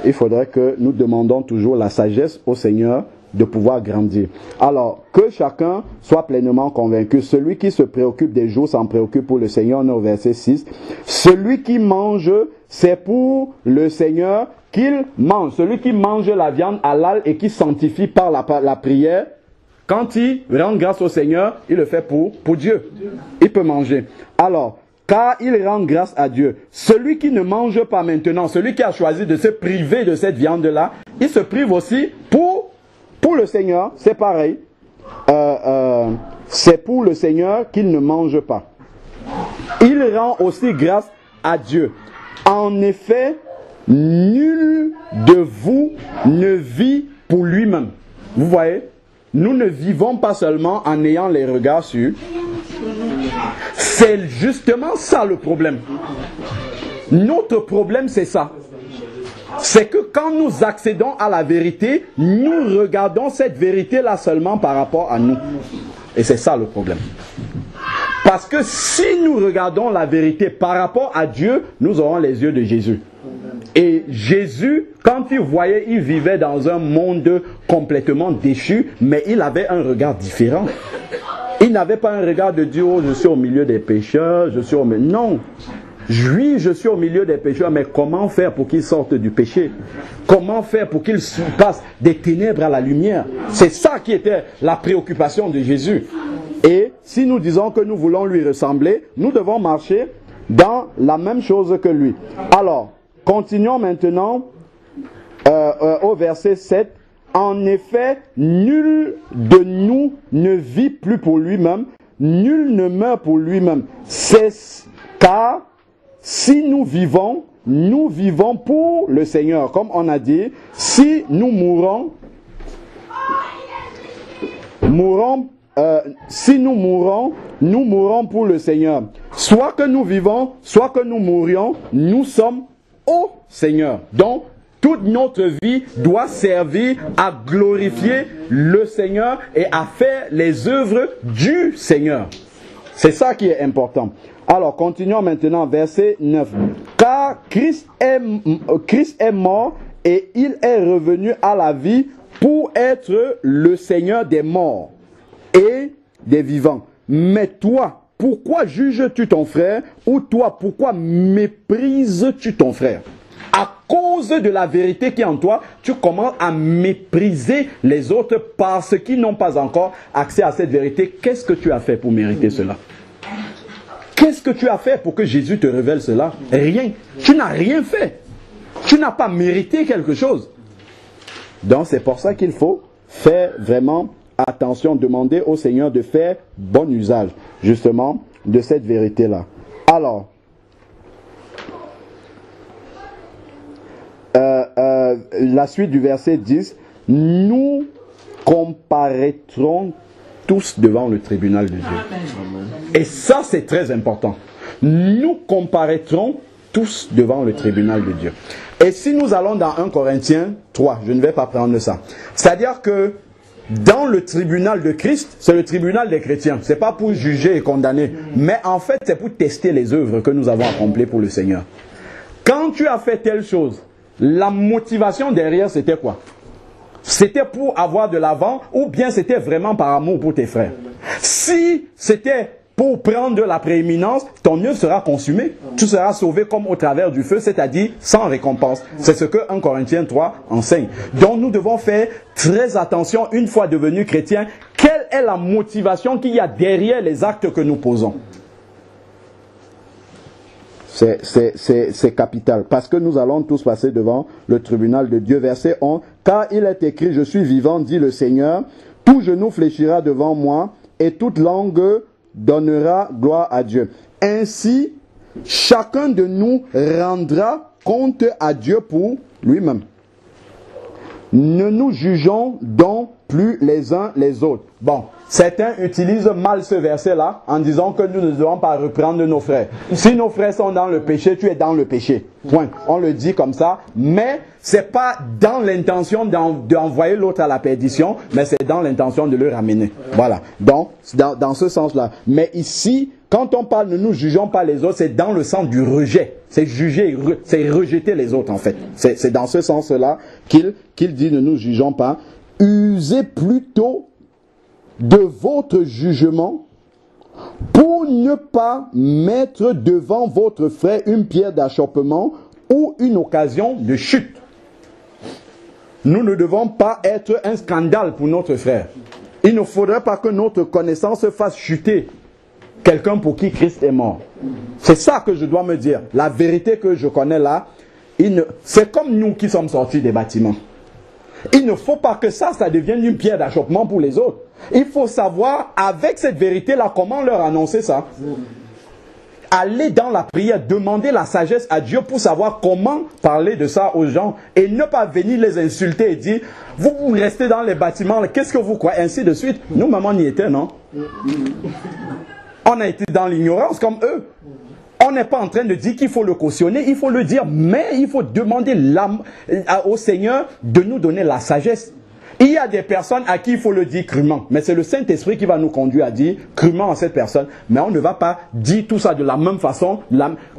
S1: Il faudrait que nous demandons toujours la sagesse au Seigneur de pouvoir grandir. Alors, que chacun soit pleinement convaincu. Celui qui se préoccupe des jours s'en préoccupe pour le Seigneur. On est au verset 6. Celui qui mange, c'est pour le Seigneur qu'il mange. Celui qui mange la viande halal et qui sanctifie par la prière, quand il rend grâce au Seigneur, il le fait pour Dieu. Il peut manger. Alors, car il rend grâce à Dieu. Celui qui ne mange pas maintenant, celui qui a choisi de se priver de cette viande-là, il se prive aussi pour le Seigneur, c'est pareil. C'est pour le Seigneur qu'il ne mange pas. Il rend aussi grâce à Dieu. En effet, nul de vous ne vit pour lui-même. Vous voyez, nous ne vivons pas seulement en ayant les regards sur. C'est justement ça le problème. Notre problème, c'est ça. C'est que quand nous accédons à la vérité, nous regardons cette vérité-là seulement par rapport à nous. Et c'est ça le problème. Parce que si nous regardons la vérité par rapport à Dieu, nous aurons les yeux de Jésus. Et Jésus, quand il voyait, il vivait dans un monde complètement déchu, mais il avait un regard différent. Il n'avait pas un regard de Dieu, oh, je suis au milieu des pécheurs, je suis au milieu... Non. Oui, je suis au milieu des pécheurs, mais comment faire pour qu'ils sortent du péché? Comment faire pour qu'ils passent des ténèbres à la lumière? C'est ça qui était la préoccupation de Jésus. Et si nous disons que nous voulons lui ressembler, nous devons marcher dans la même chose que lui. Alors, continuons maintenant au verset 7. En effet, nul de nous ne vit plus pour lui-même, nul ne meurt pour lui-même. C'est car si nous vivons pour le Seigneur. Comme on a dit, si nous mourons nous mourons pour le Seigneur. Soit que nous vivons, soit que nous mourions, nous sommes au Seigneur. Donc, toute notre vie doit servir à glorifier le Seigneur et à faire les œuvres du Seigneur. C'est ça qui est important. Alors, continuons maintenant, verset 9. Car Christ est mort et il est revenu à la vie pour être le Seigneur des morts et des vivants. Mais toi, pourquoi juges-tu ton frère? Ou toi, pourquoi méprises-tu ton frère? À cause de la vérité qui est en toi, tu commences à mépriser les autres parce qu'ils n'ont pas encore accès à cette vérité. Qu'est-ce que tu as fait pour mériter cela? Qu'est-ce que tu as fait pour que Jésus te révèle cela? Rien. Tu n'as rien fait. Tu n'as pas mérité quelque chose. Donc c'est pour ça qu'il faut faire vraiment attention, demander au Seigneur de faire bon usage justement de cette vérité-là. Alors, la suite du verset 10, nous comparaîtrons tous devant le tribunal de Dieu. Et ça, c'est très important. Nous comparaîtrons tous devant le tribunal de Dieu. Et si nous allons dans 1 Corinthiens 3, je ne vais pas prendre ça. C'est-à-dire que dans le tribunal de Christ, c'est le tribunal des chrétiens. Ce n'est pas pour juger et condamner. Mais en fait, c'est pour tester les œuvres que nous avons accomplies pour le Seigneur. Quand tu as fait telle chose, la motivation derrière, c'était quoi? C'était pour avoir de l'avant ou bien c'était vraiment par amour pour tes frères? Si c'était pour prendre la prééminence, ton œuvre sera consumée. Tu seras sauvé comme au travers du feu, c'est-à-dire sans récompense. C'est ce que 1 Corinthiens 3 enseigne. Donc nous devons faire très attention, une fois devenus chrétiens, quelle est la motivation qu'il y a derrière les actes que nous posons. C'est capital. Parce que nous allons tous passer devant le tribunal de Dieu. Verset 11. Car il est écrit, je suis vivant, dit le Seigneur, tout genou fléchira devant moi et toute langue donnera gloire à Dieu. Ainsi, chacun de nous rendra compte à Dieu pour lui-même. Ne nous jugeons donc plus les uns les autres. Bon, certains utilisent mal ce verset-là en disant que nous ne devons pas reprendre nos frères. Si nos frères sont dans le péché, tu es dans le péché. Point. On le dit comme ça, mais c'est pas dans l'intention d'envoyer l'autre à la perdition, mais c'est dans l'intention de le ramener. Voilà. Donc, dans ce sens-là. Mais ici, quand on parle ne nous jugeons pas les autres, c'est dans le sens du rejet. C'est juger, c'est rejeter les autres en fait. C'est dans ce sens-là qu'il dit ne nous jugeons pas. Usez plutôt de votre jugement pour ne pas mettre devant votre frère une pierre d'achoppement ou une occasion de chute. Nous ne devons pas être un scandale pour notre frère. Il ne faudrait pas que notre connaissance fasse chuter quelqu'un pour qui Christ est mort. C'est ça que je dois me dire. La vérité que je connais là, c'est comme nous qui sommes sortis des bâtiments. Il ne faut pas que ça devienne une pierre d'achoppement pour les autres. Il faut savoir, avec cette vérité-là, comment leur annoncer ça. Aller dans la prière, demander la sagesse à Dieu pour savoir comment parler de ça aux gens et ne pas venir les insulter et dire, vous restez dans les bâtiments, qu'est-ce que vous croyez, ainsi de suite. Nous, maman, on y était, non? On a été dans l'ignorance comme eux. On n'est pas en train de dire qu'il faut le cautionner, il faut le dire, mais il faut demander au Seigneur de nous donner la sagesse. Il y a des personnes à qui il faut le dire crûment, mais c'est le Saint-Esprit qui va nous conduire à dire crûment à cette personne, mais on ne va pas dire tout ça de la même façon.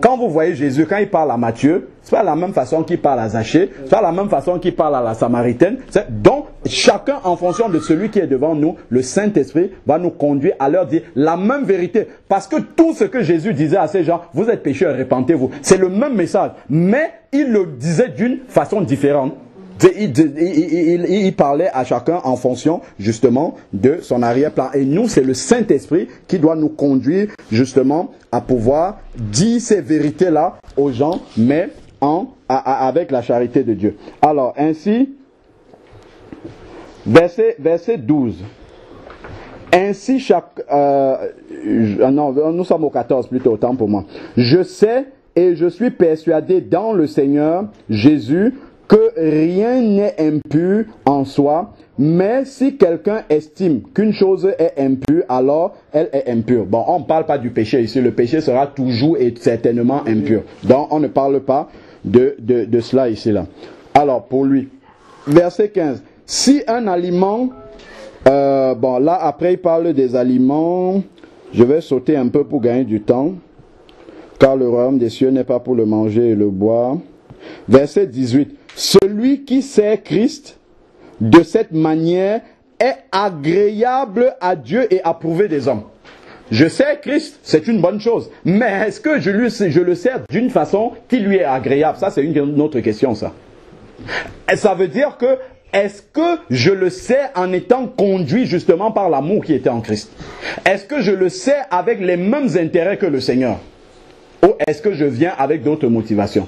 S1: Quand vous voyez Jésus, quand il parle à Matthieu, c'est pas la même façon qu'il parle à Zachée, c'est pas la même façon qu'il parle à la Samaritaine. Donc, chacun en fonction de celui qui est devant nous, le Saint-Esprit va nous conduire à leur dire la même vérité. Parce que tout ce que Jésus disait à ces gens, vous êtes pécheurs, répentez-vous. C'est le même message, mais il le disait d'une façon différente. Il parlait à chacun en fonction justement de son arrière-plan. Et nous, c'est le Saint-Esprit qui doit nous conduire justement à pouvoir dire ces vérités-là aux gens, mais avec la charité de Dieu. Alors, ainsi, verset 12. Ainsi, nous sommes au 14 plutôt, autant pour moi. Je sais et je suis persuadé dans le Seigneur Jésus que rien n'est impur en soi, mais si quelqu'un estime qu'une chose est impure, alors elle est impure. Bon, on ne parle pas du péché ici, le péché sera toujours et certainement impur. Donc, on ne parle pas de cela ici, là. Alors, pour lui, verset 15. Si un aliment, bon, là, après, il parle des aliments, je vais sauter un peu pour gagner du temps, car le royaume des cieux n'est pas pour le manger et le boire. Verset 18. Celui qui sert Christ de cette manière est agréable à Dieu et approuvé des hommes. Je sers Christ, c'est une bonne chose. Mais est-ce que je le sers d'une façon qui lui est agréable? Ça, c'est une autre question, ça. Et ça veut dire que, est-ce que je le sers en étant conduit justement par l'amour qui était en Christ? Est-ce que je le sers avec les mêmes intérêts que le Seigneur? Ou est-ce que je viens avec d'autres motivations?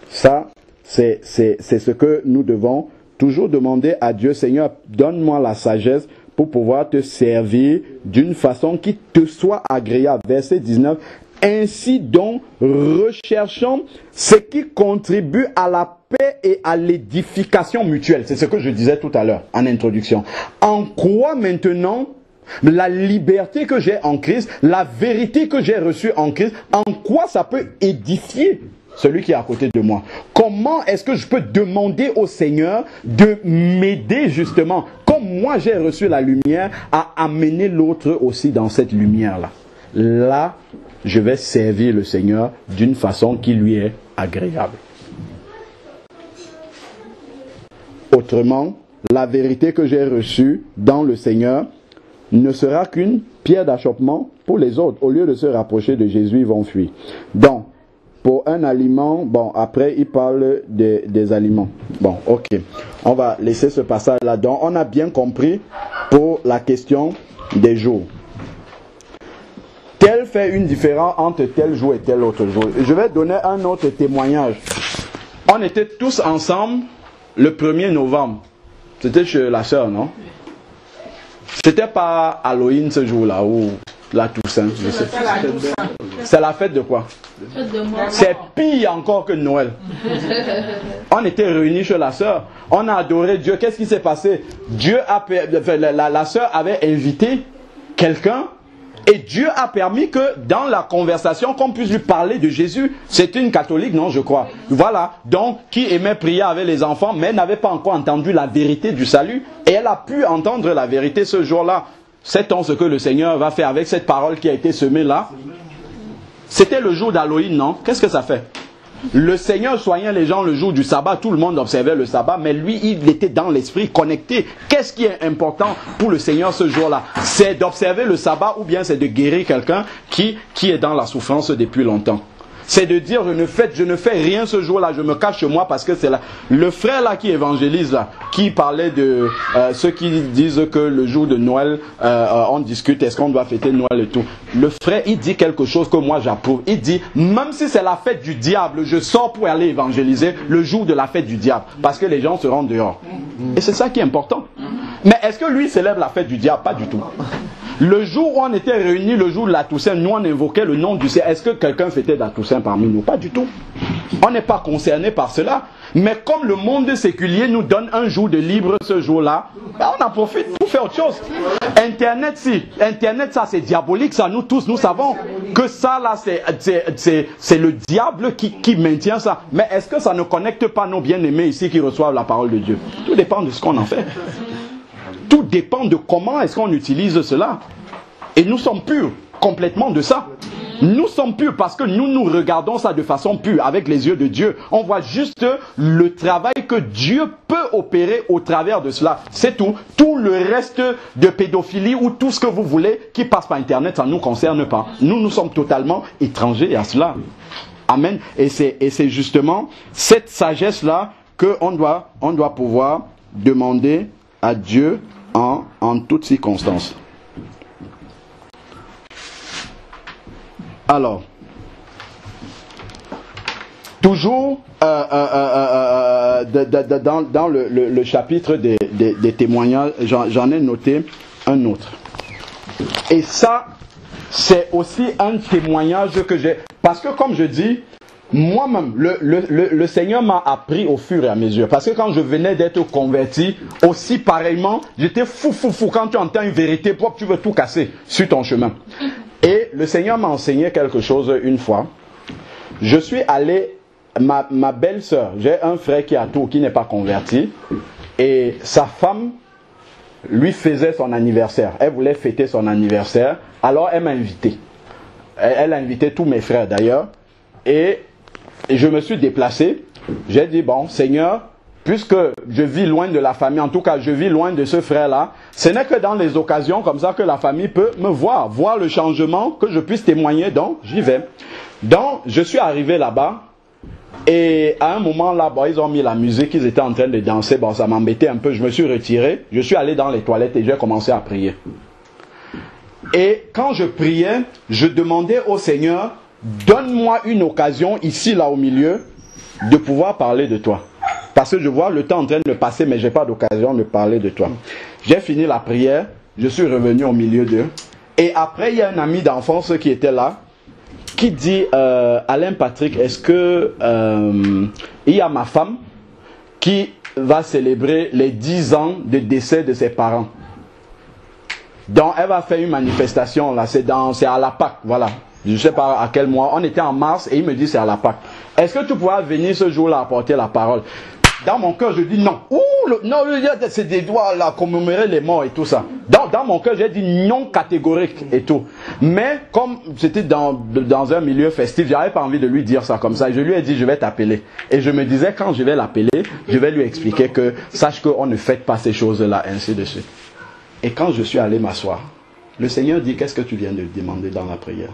S1: Ça, c'est ce que nous devons toujours demander à Dieu. Seigneur, donne-moi la sagesse pour pouvoir te servir d'une façon qui te soit agréable. Verset 19. Ainsi donc, recherchons ce qui contribue à la paix et à l'édification mutuelle. C'est ce que je disais tout à l'heure en introduction. En quoi maintenant la liberté que j'ai en Christ, la vérité que j'ai reçue en Christ, en quoi ça peut édifier celui qui est à côté de moi? Comment est-ce que je peux demander au Seigneur de m'aider justement, comme moi j'ai reçu la lumière, à amener l'autre aussi dans cette lumière-là? Là, je vais servir le Seigneur d'une façon qui lui est agréable. Autrement, la vérité que j'ai reçue dans le Seigneur, ne sera qu'une pierre d'achoppement pour les autres. Au lieu de se rapprocher de Jésus, ils vont fuir. Donc, pour un aliment, bon, après, il parle des aliments. Bon, ok. On va laisser ce passage là-dedans. On a bien compris pour la question des jours. Tel fait une différence entre tel jour et tel autre jour. Je vais donner un autre témoignage. On était tous ensemble le 1er novembre. C'était chez la sœur, non? C'était pas Halloween ce jour-là ou la Toussaint. C'est la fête de quoi? C'est pire encore que Noël. On était réunis chez la sœur. On a adoré Dieu. Qu'est-ce qui s'est passé? La sœur avait invité quelqu'un. Et Dieu a permis que dans la conversation, qu'on puisse lui parler de Jésus. C'était une catholique, non, je crois. Voilà. Donc, qui aimait prier avec les enfants, mais n'avait pas encore entendu la vérité du salut. Et elle a pu entendre la vérité ce jour-là. Sait-on ce que le Seigneur va faire avec cette parole qui a été semée là? C'était le jour d'Halloween, non? Qu'est-ce que ça fait? Le Seigneur soignait les gens le jour du sabbat, tout le monde observait le sabbat, mais lui, il était dans l'esprit, connecté. Qu'est-ce qui est important pour le Seigneur ce jour-là? C'est d'observer le sabbat ou bien c'est de guérir quelqu'un qui est dans la souffrance depuis longtemps. C'est de dire, je ne fais rien ce jour-là, je me cache chez moi parce que c'est là. Le frère là qui évangélise là, qui parlait de ceux qui disent que le jour de Noël, on discute, est-ce qu'on doit fêter Noël et tout. Le frère, il dit quelque chose que moi j'approuve. Il dit, même si c'est la fête du diable, je sors pour aller évangéliser le jour de la fête du diable. Parce que les gens se rendent dehors. Et c'est ça qui est important. Mais est-ce que lui célèbre la fête du diable? Pas du tout. Le jour où on était réunis, le jour de la Toussaint, nous on invoquait le nom du Seigneur. Est-ce que quelqu'un fêtait la Toussaint parmi nous? Pas du tout. On n'est pas concerné par cela. Mais comme le monde séculier nous donne un jour de libre ce jour-là, ben on en profite pour faire autre chose. Internet, ça c'est diabolique, ça nous tous, nous savons que ça là c'est le diable qui maintient ça. Mais est-ce que ça ne connecte pas nos bien-aimés ici qui reçoivent la parole de Dieu? Tout dépend de ce qu'on en fait. Tout dépend de comment est-ce qu'on utilise cela. Et nous sommes purs complètement de ça. Nous sommes purs parce que nous regardons ça de façon pure, avec les yeux de Dieu. On voit juste le travail que Dieu peut opérer au travers de cela. C'est tout. Tout le reste de pédophilie ou tout ce que vous voulez qui passe par Internet, ça ne nous concerne pas. Nous sommes totalement étrangers à cela. Amen. Et c'est justement cette sagesse-là qu'on doit pouvoir demander à Dieu en toutes circonstances. Alors, toujours dans le chapitre des témoignages, j'en ai noté un autre. Et ça, c'est aussi un témoignage que j'ai. Parce que comme je dis, moi-même, le Seigneur m'a appris au fur et à mesure. Parce que quand je venais d'être converti, aussi pareillement, j'étais fou. Quand tu entends une vérité propre, tu veux tout casser sur ton chemin. Et le Seigneur m'a enseigné quelque chose une fois. Je suis allé, ma belle-sœur, j'ai un frère qui est à Tours, qui n'est pas converti. Et sa femme lui faisait son anniversaire. Elle voulait fêter son anniversaire. Alors elle m'a invité. Elle a invité tous mes frères d'ailleurs. Et je me suis déplacé. J'ai dit, bon, Seigneur, puisque je vis loin de la famille, en tout cas je vis loin de ce frère-là, ce n'est que dans les occasions comme ça que la famille peut me voir le changement, que je puisse témoigner, donc j'y vais. Donc je suis arrivé là-bas, et à un moment là, bon, ils ont mis la musique, ils étaient en train de danser, bon, ça m'embêtait un peu, je me suis retiré, je suis allé dans les toilettes et j'ai commencé à prier. Et quand je priais, je demandais au Seigneur, donne-moi une occasion ici, là au milieu, de pouvoir parler de toi. Parce que je vois le temps en train de passer, mais je n'ai pas d'occasion de parler de toi. J'ai fini la prière, je suis revenu au milieu d'eux. Et après, il y a un ami d'enfance qui était là, qui dit, Alain Patrick, est-ce que il y a ma femme qui va célébrer les 10 ans de décès de ses parents. Donc, elle va faire une manifestation, là, c'est à la Pâque, voilà. Je ne sais pas à quel mois, on était en mars et il me dit c'est à la Pâque. Est-ce que tu pourras venir ce jour-là apporter la parole? Dans mon cœur, je dis non. Non, c'est des doigts là, commémorer les morts et tout ça. Dans mon cœur, j'ai dit non catégorique et tout. Mais comme c'était dans un milieu festif, j'avais pas envie de lui dire ça comme ça. Je lui ai dit, je vais t'appeler. Et je me disais, quand je vais l'appeler, je vais lui expliquer que, sache qu'on ne fête pas ces choses-là, ainsi de suite. Et quand je suis allé m'asseoir, Le Seigneur dit, qu'est-ce que tu viens de demander dans la prière?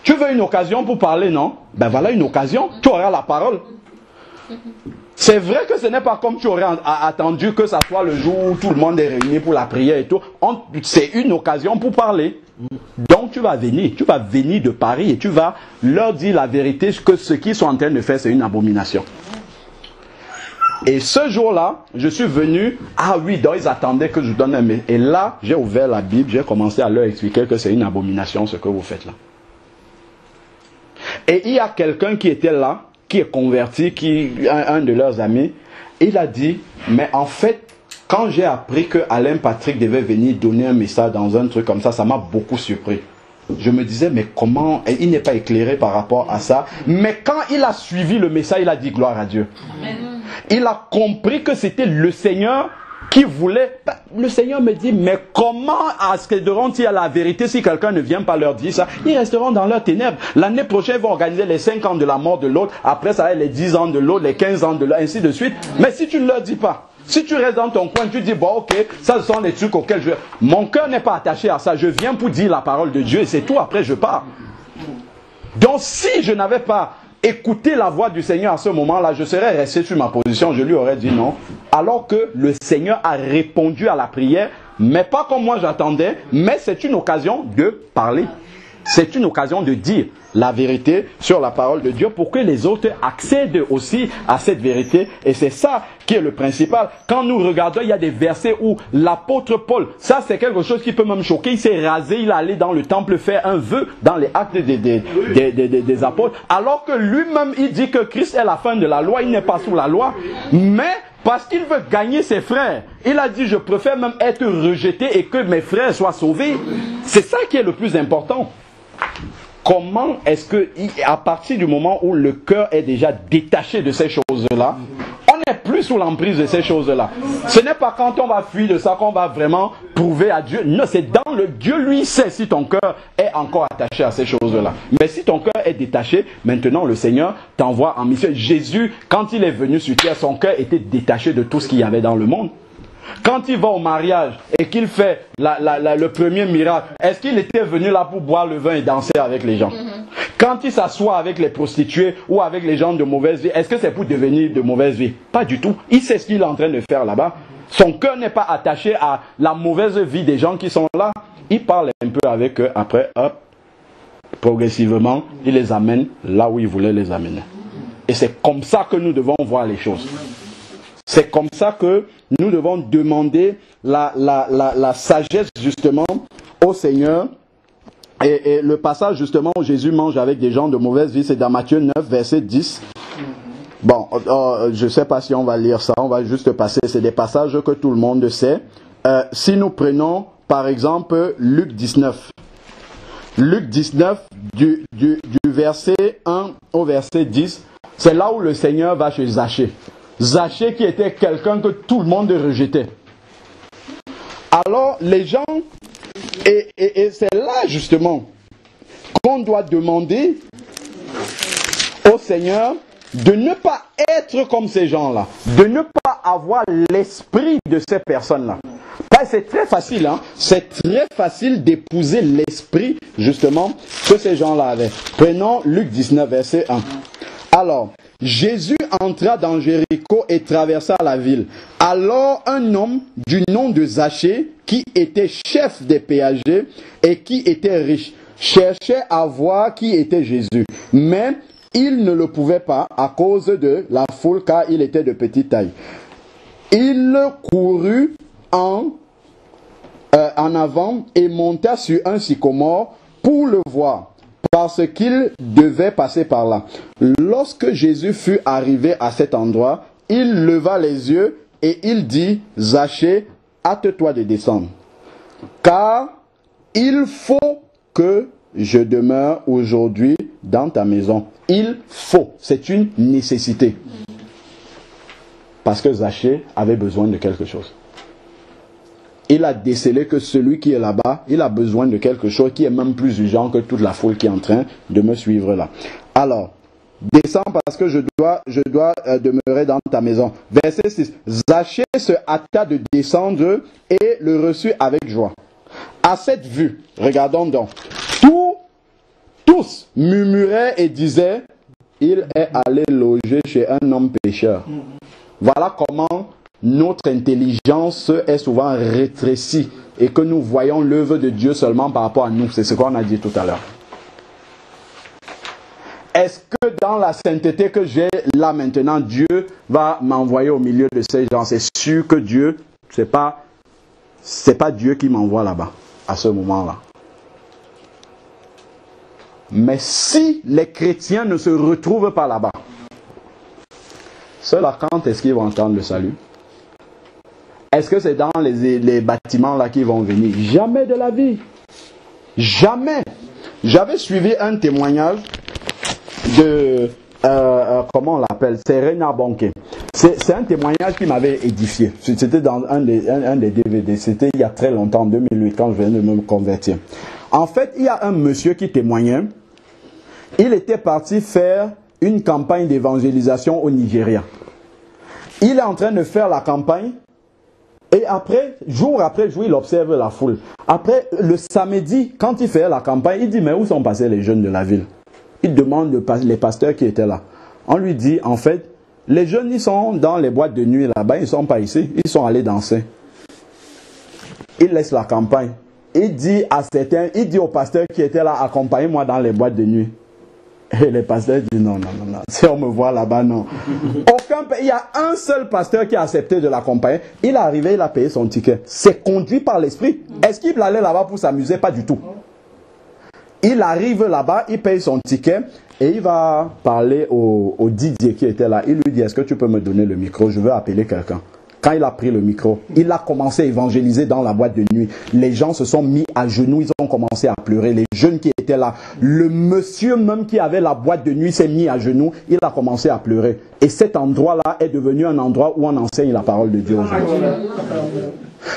S1: Tu veux une occasion pour parler, non? Ben voilà une occasion, tu auras la parole. C'est vrai que ce n'est pas comme tu aurais attendu que ça soit le jour où tout le monde est réuni pour la prière et tout. C'est une occasion pour parler. Donc tu vas venir de Paris et tu vas leur dire la vérité, que ce qu'ils sont en train de faire, c'est une abomination. Et ce jour-là, je suis venu, ah oui, donc ils attendaient que je donne un message. Et là, j'ai ouvert la Bible, j'ai commencé à leur expliquer que c'est une abomination ce que vous faites là. Et il y a quelqu'un qui était là, qui est converti, un de leurs amis, il a dit, mais en fait, quand j'ai appris que Alain Patrick devait venir donner un message dans un truc comme ça m'a beaucoup surpris. Je me disais, mais comment, et il n'est pas éclairé par rapport à ça. Mais quand il a suivi le message, il a dit gloire à Dieu. Amen. Il a compris que c'était le Seigneur qui voulait. Le Seigneur me dit, mais comment accéderont-ils à la vérité si quelqu'un ne vient pas leur dire ça? Ils resteront dans leurs ténèbres. L'année prochaine, ils vont organiser les 5 ans de la mort de l'autre. Après, ça va être les 10 ans de l'autre, les 15 ans de l'autre, ainsi de suite. Mais si tu ne leur dis pas, si tu restes dans ton coin, tu dis, bon, ok, ça ce sont les trucs auxquels je... Mon cœur n'est pas attaché à ça. Je viens pour dire la parole de Dieu et c'est tout. Après, je pars. Donc, si je n'avais pas écouté la voix du Seigneur à ce moment-là, je serais resté sur ma position. Je lui aurais dit non. Alors que le Seigneur a répondu à la prière, mais pas comme moi j'attendais, mais c'est une occasion de parler. C'est une occasion de dire la vérité sur la parole de Dieu pour que les autres accèdent aussi à cette vérité. Et c'est ça qui est le principal. Quand nous regardons, il y a des versets où l'apôtre Paul, ça c'est quelque chose qui peut même choquer, il s'est rasé, il est allé dans le temple faire un vœu dans les actes des apôtres, alors que lui-même il dit que Christ est la fin de la loi, il n'est pas sous la loi, mais parce qu'il veut gagner ses frères, il a dit je préfère même être rejeté et que mes frères soient sauvés. C'est ça qui est le plus important. Comment est-ce que, à partir du moment où le cœur est déjà détaché de ces choses-là, on n'est plus sous l'emprise de ces choses-là. Ce n'est pas quand on va fuir de ça qu'on va vraiment prouver à Dieu. Non, c'est dans le Dieu lui sait si ton cœur est encore attaché à ces choses-là. Mais si ton cœur est détaché, maintenant le Seigneur t'envoie en mission. Jésus, quand il est venu sur terre, son cœur était détaché de tout ce qu'il y avait dans le monde. Quand il va au mariage et qu'il fait le premier miracle, est-ce qu'il était venu là pour boire le vin et danser avec les gens? Quand il s'assoit avec les prostituées ou avec les gens de mauvaise vie, est-ce que c'est pour devenir de mauvaise vie? Pas du tout. Il sait ce qu'il est en train de faire là-bas. Son cœur n'est pas attaché à la mauvaise vie des gens qui sont là. Il parle un peu avec eux. Après, hop, progressivement, il les amène là où il voulait les amener. Et c'est comme ça que nous devons voir les choses. C'est comme ça que nous devons demander la sagesse justement au Seigneur. Et le passage justement où Jésus mange avec des gens de mauvaise vie, c'est dans Matthieu 9, verset 10. Bon, je ne sais pas si on va lire ça, on va juste passer. C'est des passages que tout le monde sait. Si nous prenons par exemple Luc 19. Luc 19 du verset 1 au verset 10, c'est là où le Seigneur va chez Zachée. Zachée qui était quelqu'un que tout le monde rejetait. Alors les gens, et c'est là justement qu'on doit demander au Seigneur de ne pas être comme ces gens-là, de ne pas avoir l'esprit de ces personnes-là. C'est très facile, hein? C'est très facile d'épouser l'esprit justement que ces gens-là avaient. Prenons Luc 19, verset 1. Alors, Jésus entra dans Jéricho et traversa la ville. Alors un homme du nom de Zachée, qui était chef des péagers et qui était riche, cherchait à voir qui était Jésus. Mais il ne le pouvait pas à cause de la foule, car il était de petite taille. Il courut en avant et monta sur un sycomore pour le voir, parce qu'il devait passer par là. Lorsque Jésus fut arrivé à cet endroit, il leva les yeux et il dit, Zachée, hâte-toi de descendre, car il faut que je demeure aujourd'hui dans ta maison. Il faut, c'est une nécessité. Parce que Zachée avait besoin de quelque chose. Il a décelé que celui qui est là-bas, il a besoin de quelque chose qui est même plus urgent que toute la foule qui est en train de me suivre là. Alors, descends parce que je dois demeurer dans ta maison. Verset 6. Zachée se hâta de descendre et le reçut avec joie. À cette vue, regardons donc, tous murmuraient et disaient, il est allé loger chez un homme pécheur. Voilà comment notre intelligence est souvent rétrécie et que nous voyons l'œuvre de Dieu seulement par rapport à nous. C'est ce qu'on a dit tout à l'heure. Est-ce que dans la sainteté que j'ai là maintenant, Dieu va m'envoyer au milieu de ces gens? C'est sûr que Dieu, c'est pas Dieu qui m'envoie là-bas, à ce moment-là. Mais si les chrétiens ne se retrouvent pas là-bas, ceux-là, quand est-ce qu'ils vont entendre le salut? Est-ce que c'est dans les bâtiments là qu'ils vont venir? Jamais de la vie. Jamais. J'avais suivi un témoignage de, comment on l'appelle? C'est Reinhard Bonnke. C'est un témoignage qui m'avait édifié. C'était dans un des DVD. C'était il y a très longtemps, en 2008, quand je venais de me convertir. En fait, il y a un monsieur qui témoignait. Il était parti faire une campagne d'évangélisation au Nigeria. Il est en train de faire la campagne. Et après jour, il observe la foule. Après, le samedi, quand il fait la campagne, il dit, mais où sont passés les jeunes de la ville? Il demande les pasteurs qui étaient là. On lui dit, en fait, les jeunes, ils sont dans les boîtes de nuit là-bas, ils ne sont pas ici, ils sont allés danser. Il laisse la campagne. Il dit aux pasteurs qui étaient là, accompagnez-moi dans les boîtes de nuit. Et les pasteurs disent non. Si on me voit là-bas, non. Il y a un seul pasteur qui a accepté de l'accompagner. Il est arrivé, il a payé son ticket. C'est conduit par l'esprit. Est-ce qu'il allait là-bas pour s'amuser? Pas du tout. Il arrive là-bas, il paye son ticket et il va parler au DJ qui était là. Il lui dit, est-ce que tu peux me donner le micro? Je veux appeler quelqu'un. Quand il a pris le micro, il a commencé à évangéliser dans la boîte de nuit. Les gens se sont mis à genoux, ils ont commencé à pleurer. Les jeunes qui étaient là, le monsieur même qui avait la boîte de nuit s'est mis à genoux, il a commencé à pleurer. Et cet endroit-là est devenu un endroit où on enseigne la parole de Dieu aujourd'hui.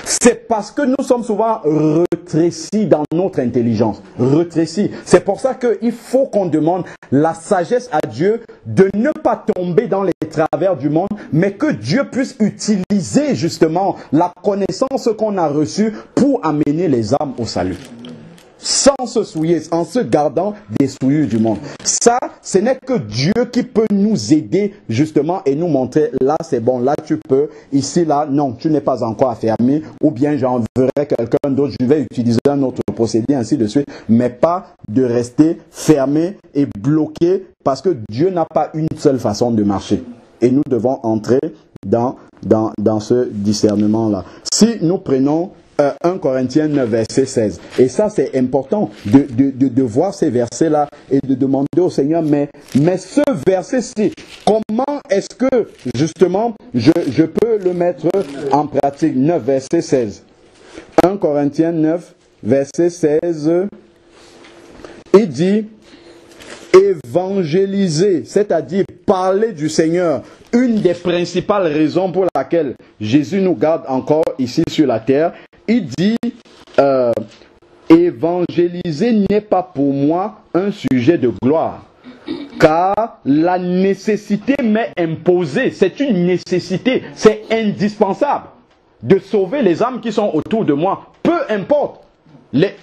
S1: C'est parce que nous sommes souvent rétrécis dans notre intelligence. Rétrécis. C'est pour ça qu'il faut qu'on demande la sagesse à Dieu de ne pas tomber dans les travers du monde, mais que Dieu puisse utiliser justement la connaissance qu'on a reçue pour amener les âmes au salut. Sans se souiller, en se gardant des souillures du monde. Ça, ce n'est que Dieu qui peut nous aider justement et nous montrer, là c'est bon, là tu peux, ici là, non, tu n'es pas encore affermi, ou bien j'enverrai quelqu'un d'autre, je vais utiliser un autre procédé, ainsi de suite, mais pas de rester fermé et bloqué, parce que Dieu n'a pas une seule façon de marcher. Et nous devons entrer dans ce discernement-là. Si nous prenons 1 Corinthiens 9, verset 16. Et ça, c'est important de voir ces versets-là et de demander au Seigneur, mais ce verset-ci, comment est-ce que, justement, je peux le mettre en pratique? 9, verset 16. 1 Corinthiens 9, verset 16. Il dit, évangéliser, c'est-à-dire parler du Seigneur. Une des principales raisons pour laquelle Jésus nous garde encore ici sur la terre, il dit, évangéliser n'est pas pour moi un sujet de gloire, car la nécessité m'est imposée. C'est une nécessité, c'est indispensable de sauver les âmes qui sont autour de moi, peu importe. Mais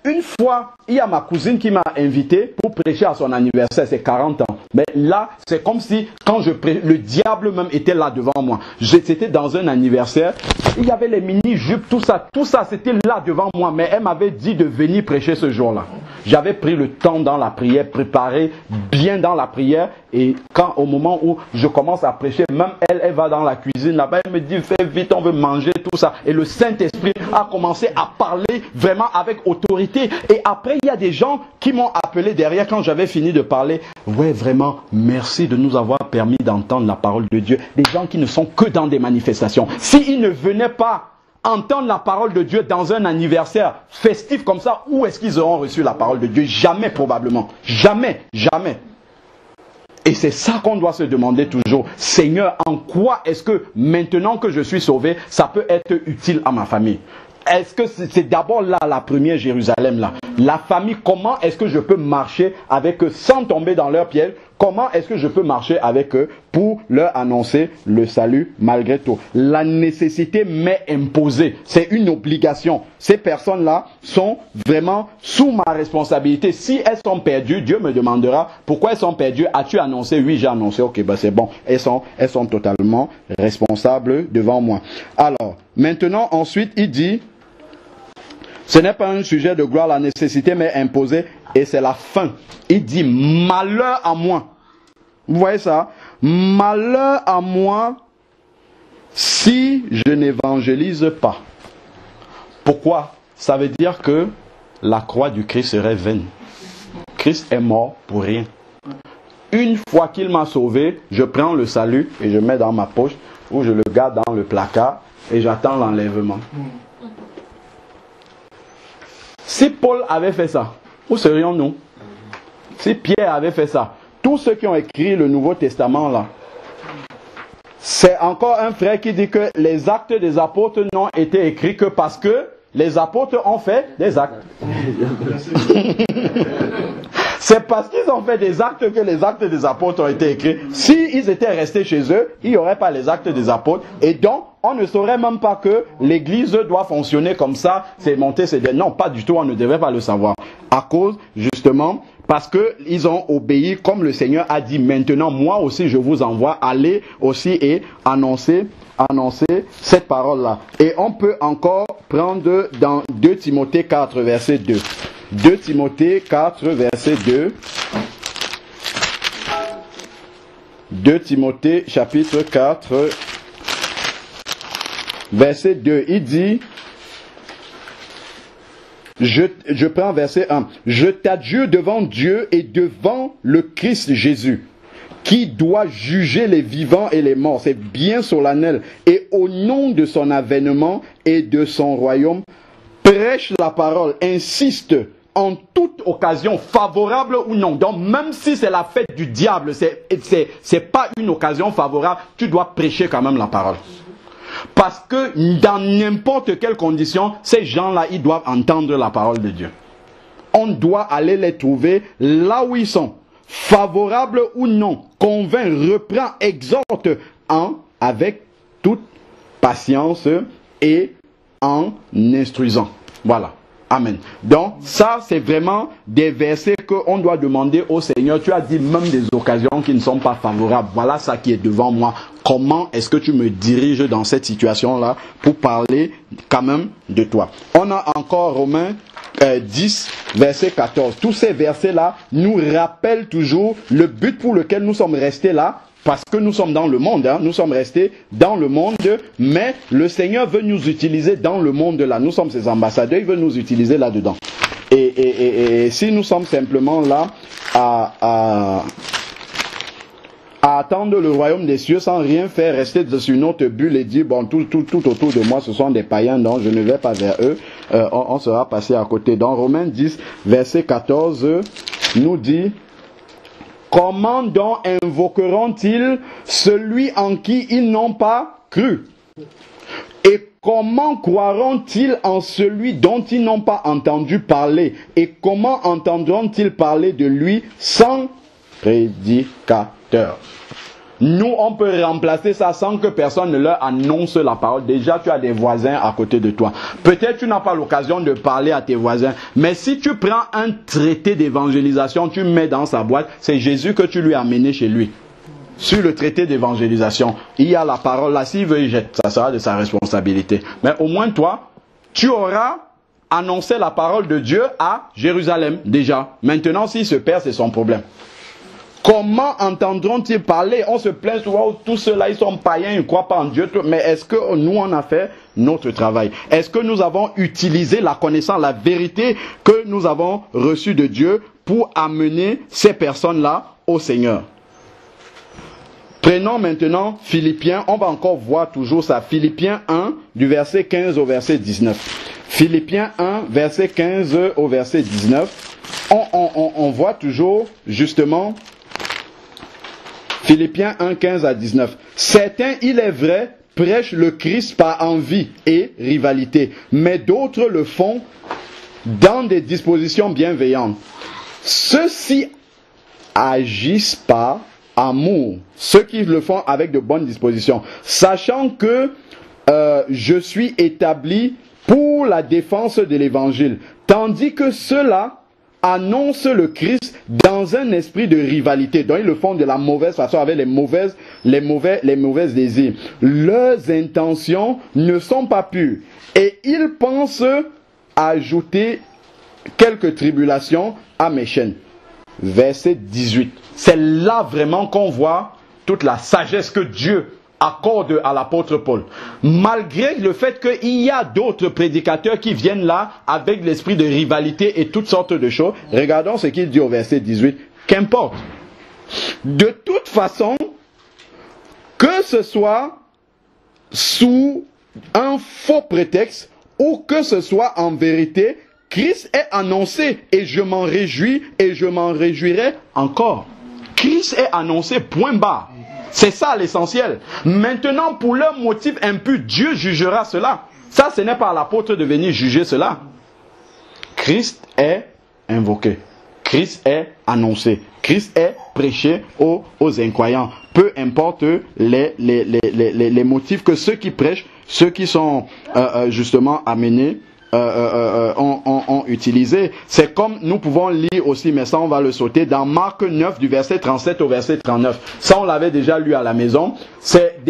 S1: une fois, il y a ma cousine qui m'a invité pour prêcher à son anniversaire, c'est 40 ans. Mais là, c'est comme si, quand je prêchais, le diable même était là devant moi. C'était dans un anniversaire, il y avait les mini-jupes, tout ça c'était là devant moi. Mais elle m'avait dit de venir prêcher ce jour-là. J'avais pris le temps dans la prière, préparé bien dans la prière. Et au moment où je commence à prêcher, même elle va dans la cuisine là-bas, elle me dit, fais vite, on veut manger, tout ça. Et le Saint-Esprit a commencé à parler vraiment avec autorité. Et après, il y a des gens qui m'ont appelé derrière quand j'avais fini de parler. Ouais, vraiment, merci de nous avoir permis d'entendre la parole de Dieu. Des gens qui ne sont que dans des manifestations. S'ils ne venaient pas entendre la parole de Dieu dans un anniversaire festif comme ça, où est-ce qu'ils auront reçu la parole de Dieu? Jamais probablement. Jamais. Et c'est ça qu'on doit se demander toujours. Seigneur, en quoi est-ce que maintenant que je suis sauvé, ça peut être utile à ma famille? Est-ce que c'est d'abord là, la première Jérusalem là? La famille, comment est-ce que je peux marcher avec eux sans tomber dans leur piège? Comment est-ce que je peux marcher avec eux pour leur annoncer le salut malgré tout? La nécessité m'est imposée. C'est une obligation. Ces personnes-là sont vraiment sous ma responsabilité. Si elles sont perdues, Dieu me demandera pourquoi elles sont perdues. As-tu annoncé? Oui, j'ai annoncé. Ok, ben c'est bon. Elles sont totalement responsables devant moi. Alors, maintenant, ensuite, il dit, ce n'est pas un sujet de gloire, la nécessité m'est imposée et c'est la fin. Il dit, malheur à moi. Vous voyez ça? Malheur à moi si je n'évangélise pas. Pourquoi? Ça veut dire que la croix du Christ serait vaine. Christ est mort pour rien. Une fois qu'il m'a sauvé, je prends le salut et je mets dans ma poche ou je le garde dans le placard et j'attends l'enlèvement. Si Paul avait fait ça, où serions-nous? Si Pierre avait fait ça, tous ceux qui ont écrit le Nouveau Testament là, c'est encore un frère qui dit que les actes des apôtres n'ont été écrits que parce que les apôtres ont fait des actes. C'est parce qu'ils ont fait des actes que les actes des apôtres ont été écrits. S'ils étaient restés chez eux, il n'y aurait pas les actes des apôtres. Et donc, on ne saurait même pas que l'église doit fonctionner comme ça. C'est monter, c'est... Non, pas du tout, on ne devrait pas le savoir. À cause, justement, parce qu'ils ont obéi, comme le Seigneur a dit, maintenant, moi aussi, je vous envoie, aller aussi et annoncer cette parole-là. Et on peut encore prendre dans 2 Timothée 4, verset 2. 2 Timothée 4, verset 2. 2 Timothée, chapitre 4, verset 2. Il dit, je prends verset 1. Je t'adjure devant Dieu et devant le Christ Jésus, qui doit juger les vivants et les morts. C'est bien solennel. Et au nom de son avènement et de son royaume, prêche la parole, insiste en toute occasion, favorable ou non. Donc même si c'est la fête du diable, c'est pas une occasion favorable, tu dois prêcher quand même la parole. Parce que dans n'importe quelle condition, ces gens-là, ils doivent entendre la parole de Dieu. On doit aller les trouver là où ils sont. Favorable ou non, convainc, reprend, exhorte avec toute patience et en instruisant. Voilà. Amen. Donc, ça, c'est vraiment des versets qu'on doit demander au Seigneur. Tu as dit même des occasions qui ne sont pas favorables. Voilà ça qui est devant moi. Comment est-ce que tu me diriges dans cette situation-là pour parler quand même de toi? On a encore Romains 10, verset 14. Tous ces versets-là nous rappellent toujours le but pour lequel nous sommes restés là. Parce que nous sommes dans le monde, hein, nous sommes restés dans le monde, mais le Seigneur veut nous utiliser dans le monde là. Nous sommes ses ambassadeurs, il veut nous utiliser là-dedans. Et si nous sommes simplement là à attendre le royaume des cieux sans rien faire, rester sur notre bulle et dire, bon, tout autour de moi, ce sont des païens, donc je ne vais pas vers eux, on sera passé à côté. Dans Romains 10, verset 14, nous dit... Comment donc invoqueront-ils celui en qui ils n'ont pas cru? Et comment croiront-ils en celui dont ils n'ont pas entendu parler? Et comment entendront-ils parler de lui sans prédicateur? Nous, on peut remplacer ça sans que personne ne leur annonce la parole. Déjà, tu as des voisins à côté de toi. Peut-être tu n'as pas l'occasion de parler à tes voisins. Mais si tu prends un traité d'évangélisation, tu mets dans sa boîte, c'est Jésus que tu lui as amené chez lui. Sur le traité d'évangélisation, il y a la parole là. S'il veut, il jette. Ça sera de sa responsabilité. Mais au moins toi, tu auras annoncé la parole de Dieu à Jérusalem déjà. Maintenant, s'il se perd, c'est son problème. Comment entendront-ils parler? On se plaint souvent, tous ceux-là, ils sont païens, ils ne croient pas en Dieu. Mais est-ce que nous, on a fait notre travail? Est-ce que nous avons utilisé la connaissance, la vérité que nous avons reçue de Dieu pour amener ces personnes-là au Seigneur? Prenons maintenant Philippiens, on va encore voir toujours ça. Philippiens 1, du verset 15 au verset 19. Philippiens 1, verset 15 au verset 19. On voit toujours, justement... Philippiens 1, 15 à 19. Certains, il est vrai, prêchent le Christ par envie et rivalité, mais d'autres le font dans des dispositions bienveillantes. Ceux-ci agissent par amour, ceux qui le font avec de bonnes dispositions, sachant que je suis établi pour la défense de l'évangile, tandis que ceux-là annoncent le Christ dans un esprit de rivalité. Donc ils le font de la mauvaise façon, avec les mauvais désirs. Leurs intentions ne sont pas pures et ils pensent ajouter quelques tribulations à mes chaînes. Verset 18. C'est là vraiment qu'on voit toute la sagesse que Dieu accorde à l'apôtre Paul. Malgré le fait qu'il y a d'autres prédicateurs qui viennent là avec l'esprit de rivalité et toutes sortes de choses, regardons ce qu'il dit au verset 18. Qu'importe. De toute façon, que ce soit sous un faux prétexte ou que ce soit en vérité, Christ est annoncé et je m'en réjouis et je m'en réjouirai encore. Christ est annoncé, point barre. C'est ça l'essentiel. Maintenant, pour leur motif impur, Dieu jugera cela. Ça, ce n'est pas à l'apôtre de venir juger cela. Christ est invoqué. Christ est annoncé. Christ est prêché aux incroyants. Peu importe les motifs que ceux qui prêchent, ceux qui sont justement amenés, ont utilisé. C'est comme nous pouvons lire aussi, mais ça on va le sauter, dans Marc 9 du verset 37 au verset 39. Ça on l'avait déjà lu à la maison. C'est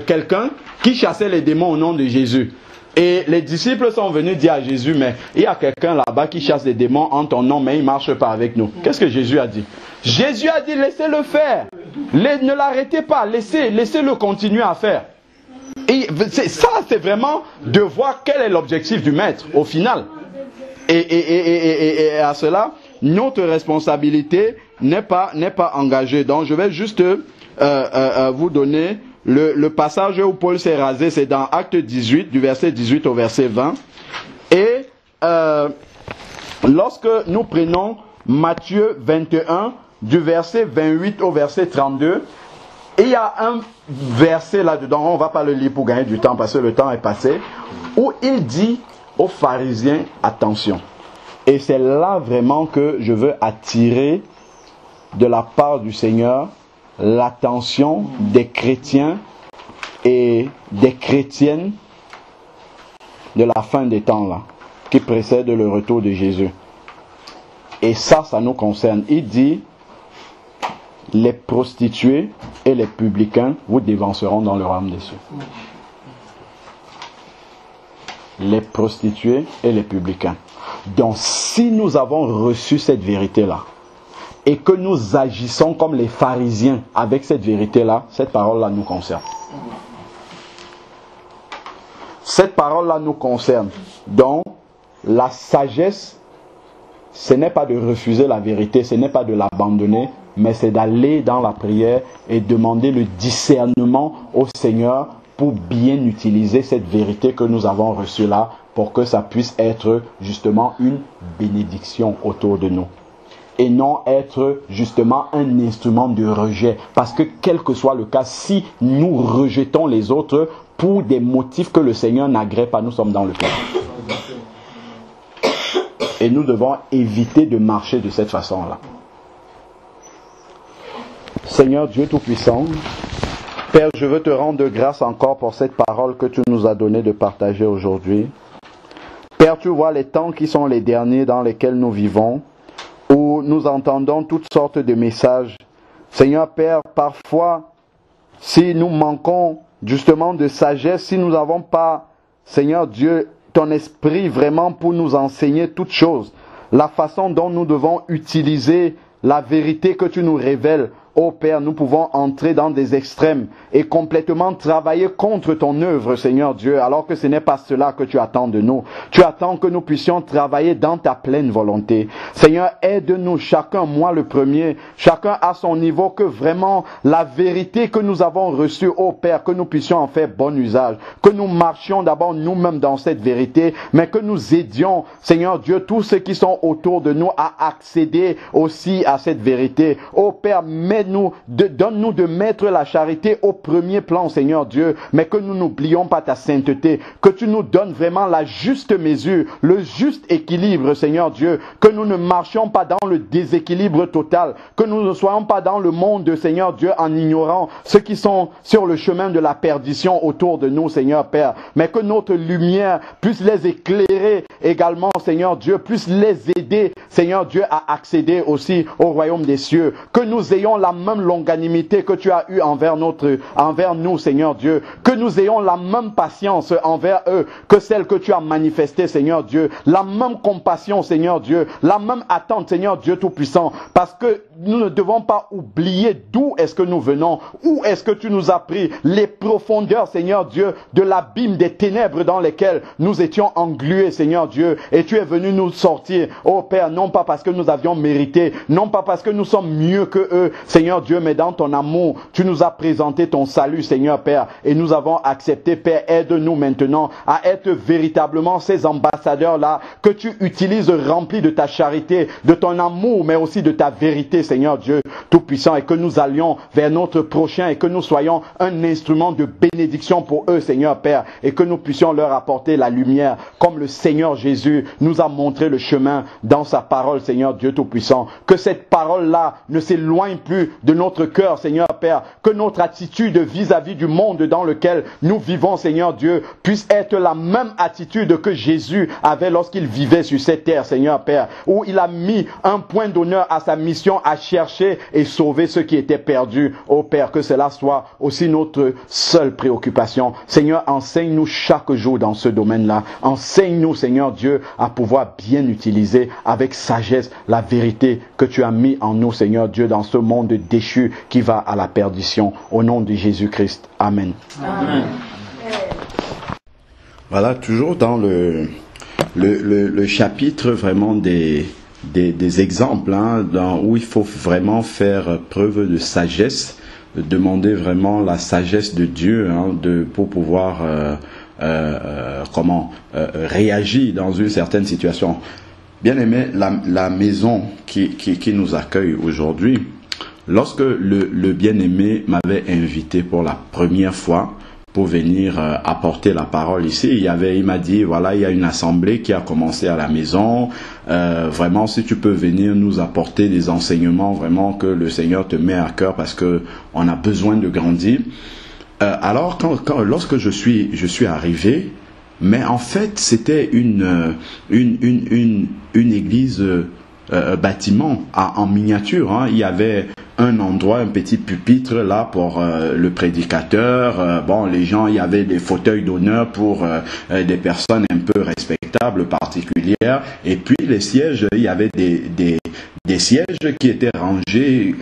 S1: quelqu'un qui chassait les démons au nom de Jésus. Et les disciples sont venus dire à Jésus, mais il y a quelqu'un là-bas qui chasse des démons en ton nom, mais il ne marche pas avec nous. Qu'est-ce que Jésus a dit? Jésus a dit, laissez-le faire. Ne l'arrêtez pas, laissez-le continuer à faire. Et ça, c'est vraiment de voir quel est l'objectif du maître au final. Et à cela, notre responsabilité n'est pas engagée. Donc, je vais juste vous donner le passage où Paul s'est rasé. C'est dans Acte 18, du verset 18 au verset 20. Et lorsque nous prenons Matthieu 21, du verset 28 au verset 32, et il y a un verset là-dedans, on ne va pas le lire pour gagner du temps parce que le temps est passé, où il dit aux pharisiens, attention. Et c'est là vraiment que je veux attirer de la part du Seigneur l'attention des chrétiens et des chrétiennes de la fin des temps là, qui précèdent le retour de Jésus. Et ça nous concerne. Il dit, les prostituées et les publicains vous dévanceront dans le royaume des cieux. Les prostituées et les publicains. Donc si nous avons reçu cette vérité-là, et que nous agissons comme les pharisiens avec cette vérité-là, cette parole-là nous concerne. Cette parole-là nous concerne. Donc, la sagesse, ce n'est pas de refuser la vérité, ce n'est pas de l'abandonner, mais c'est d'aller dans la prière et demander le discernement au Seigneur pour bien utiliser cette vérité que nous avons reçue là, pour que ça puisse être justement une bénédiction autour de nous. Et non être justement un instrument de rejet. Parce que quel que soit le cas, si nous rejetons les autres pour des motifs que le Seigneur n'agrée pas, nous sommes dans le péché. Et nous devons éviter de marcher de cette façon-là. Seigneur Dieu Tout-Puissant, Père, je veux te rendre grâce encore pour cette parole que tu nous as donnée de partager aujourd'hui. Père, tu vois les temps qui sont les derniers dans lesquels nous vivons, où nous entendons toutes sortes de messages. Seigneur Père, parfois, si nous manquons justement de sagesse, si nous n'avons pas, Seigneur Dieu, ton esprit vraiment pour nous enseigner toutes choses, la façon dont nous devons utiliser la vérité que tu nous révèles, oh Père, nous pouvons entrer dans des extrêmes et complètement travailler contre ton œuvre, Seigneur Dieu, alors que ce n'est pas cela que tu attends de nous. Tu attends que nous puissions travailler dans ta pleine volonté. Seigneur, aide-nous, chacun, moi le premier, chacun à son niveau, que vraiment la vérité que nous avons reçue, oh Père, que nous puissions en faire bon usage, que nous marchions d'abord nous-mêmes dans cette vérité, mais que nous aidions, Seigneur Dieu, tous ceux qui sont autour de nous à accéder aussi à cette vérité. Oh Père, aide-nous, donne-nous de mettre la charité au premier plan, Seigneur Dieu, mais que nous n'oublions pas ta sainteté, que tu nous donnes vraiment la juste mesure, le juste équilibre, Seigneur Dieu, que nous ne marchions pas dans le déséquilibre total, que nous ne soyons pas dans le monde, Seigneur Dieu, en ignorant ceux qui sont sur le chemin de la perdition autour de nous, Seigneur Père, mais que notre lumière puisse les éclairer également, Seigneur Dieu, puisse les aider, Seigneur Dieu, à accéder aussi au royaume des cieux, que nous ayons la même longanimité que tu as eue envers nous, Seigneur Dieu, que nous ayons la même patience envers eux que celle que tu as manifestée, Seigneur Dieu, la même compassion, Seigneur Dieu, la même attente, Seigneur Dieu Tout-Puissant, parce que nous ne devons pas oublier d'où est-ce que nous venons, où est-ce que tu nous as pris, les profondeurs, Seigneur Dieu, de l'abîme des ténèbres dans lesquelles nous étions englués, Seigneur Dieu, et tu es venu nous sortir, oh Père, non pas parce que nous avions mérité, non pas parce que nous sommes mieux que eux, Seigneur Dieu, mais dans ton amour, tu nous as présenté ton salut, Seigneur Père, et nous avons accepté. Père, aide-nous maintenant à être véritablement ces ambassadeurs-là que tu utilises remplis de ta charité, de ton amour, mais aussi de ta vérité, Seigneur Dieu Tout-Puissant, et que nous allions vers notre prochain et que nous soyons un instrument de bénédiction pour eux, Seigneur Père, et que nous puissions leur apporter la lumière comme le Seigneur Jésus nous a montré le chemin dans sa parole, Seigneur Dieu Tout-Puissant. Que cette parole-là ne s'éloigne plus de notre cœur, Seigneur Père, que notre attitude vis-à-vis du monde dans lequel nous vivons, Seigneur Dieu, puisse être la même attitude que Jésus avait lorsqu'il vivait sur cette terre, Seigneur Père, où il a mis un point d'honneur à sa mission à chercher et sauver ceux qui étaient perdus. Oh Père, que cela soit aussi notre seule préoccupation. Seigneur, enseigne-nous chaque jour dans ce domaine-là. Enseigne-nous, Seigneur Dieu, à pouvoir bien utiliser avec sagesse la vérité que tu as mis en nous, Seigneur Dieu, dans ce monde déchu qui va à la perdition. Au nom de Jésus-Christ. Amen. Amen. Voilà, toujours dans le chapitre vraiment des exemples, hein, où il faut vraiment faire preuve de sagesse, demander vraiment la sagesse de Dieu, hein, pour pouvoir réagir dans une certaine situation. Bien aimé, la maison qui nous accueille aujourd'hui, lorsque le bien-aimé m'avait invité pour la première fois pour venir apporter la parole ici, il m'a dit, voilà, il y a une assemblée qui a commencé à la maison, vraiment, si tu peux venir nous apporter des enseignements vraiment que le Seigneur te met à cœur parce que on a besoin de grandir. Alors, lorsque je suis arrivé, mais en fait, c'était une église bâtiment en miniature, hein. Il y avait un endroit, un petit pupitre là pour le prédicateur. Les gens, il y avait des fauteuils d'honneur pour des personnes un peu respectables, particulières. Et puis les sièges, il y avait des sièges qui étaient rangés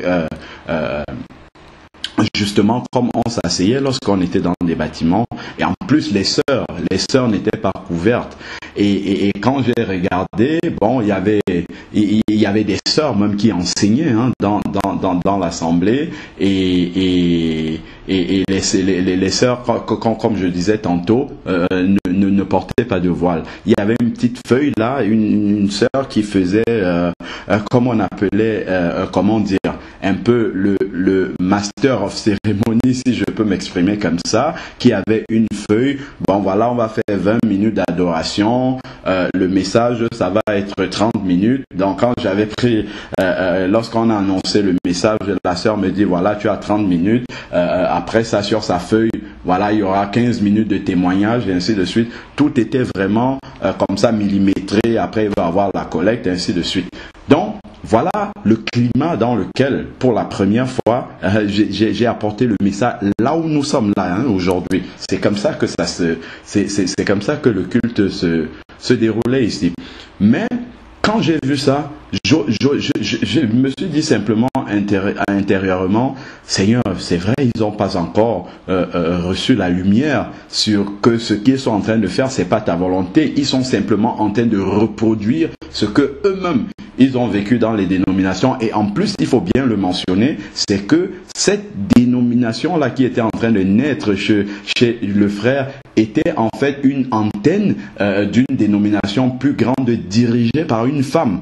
S1: justement comme on s'asseyait lorsqu'on était dans des bâtiments. Et en plus, les sœurs n'étaient pas couvertes. Et quand j'ai regardé, il y avait des sœurs même qui enseignaient, hein, dans l'assemblée, et les sœurs, comme je disais tantôt, ne portaient pas de voile. Il y avait une petite feuille là, une sœur qui faisait, comme on appelait, comment dire, un peu le master of ceremony, si je peux m'exprimer comme ça, qui avait une feuille. Bon voilà, on va faire 20 minutes d'adoration. Le message, ça va être 30 minutes. Donc quand j'avais pris, lorsqu'on a annoncé le message, la sœur me dit, voilà, tu as 30 minutes. Après ça, sur sa feuille, voilà, il y aura 15 minutes de témoignage, et ainsi de suite. Tout était vraiment comme ça millimétré. Après, il va y avoir la collecte, et ainsi de suite. Donc, voilà le climat dans lequel, pour la première fois, j'ai apporté le message là où nous sommes là, hein, aujourd'hui. C'est comme ça que c'est comme ça que le culte se déroulait ici. Mais quand j'ai vu ça, je me suis dit simplement intérieurement, Seigneur, c'est vrai, ils n'ont pas encore reçu la lumière sur que ce qu'ils sont en train de faire, c'est pas ta volonté. Ils sont simplement en train de reproduire ce que eux-mêmes ils ont vécu dans les dénominations. Et en plus, il faut bien le mentionner, c'est que cette dénomination-là qui était en train de naître chez le frère était en fait une antenne d'une dénomination plus grande dirigée par une femme.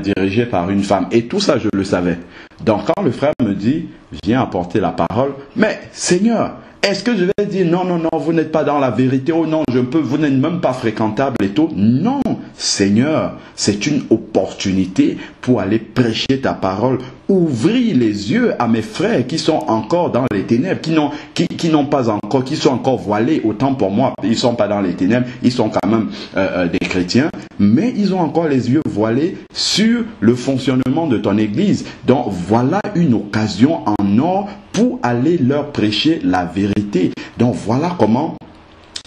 S1: Dirigée par une femme. Et tout ça, je le savais. Donc, quand le frère dit, viens apporter la parole. Mais Seigneur, est-ce que je vais dire non, non, non, vous n'êtes pas dans la vérité, oh non, vous n'êtes même pas fréquentable et tout? Non, Seigneur, c'est une opportunité pour aller prêcher ta parole, ouvrir les yeux à mes frères qui sont encore dans les ténèbres, qui n'ont pas encore, qui sont encore voilés. Autant pour moi, ils ne sont pas dans les ténèbres, ils sont quand même des chrétiens, mais ils ont encore les yeux voilés sur le fonctionnement de ton église. Donc voilà une occasion en or pour aller leur prêcher la vérité. Donc voilà comment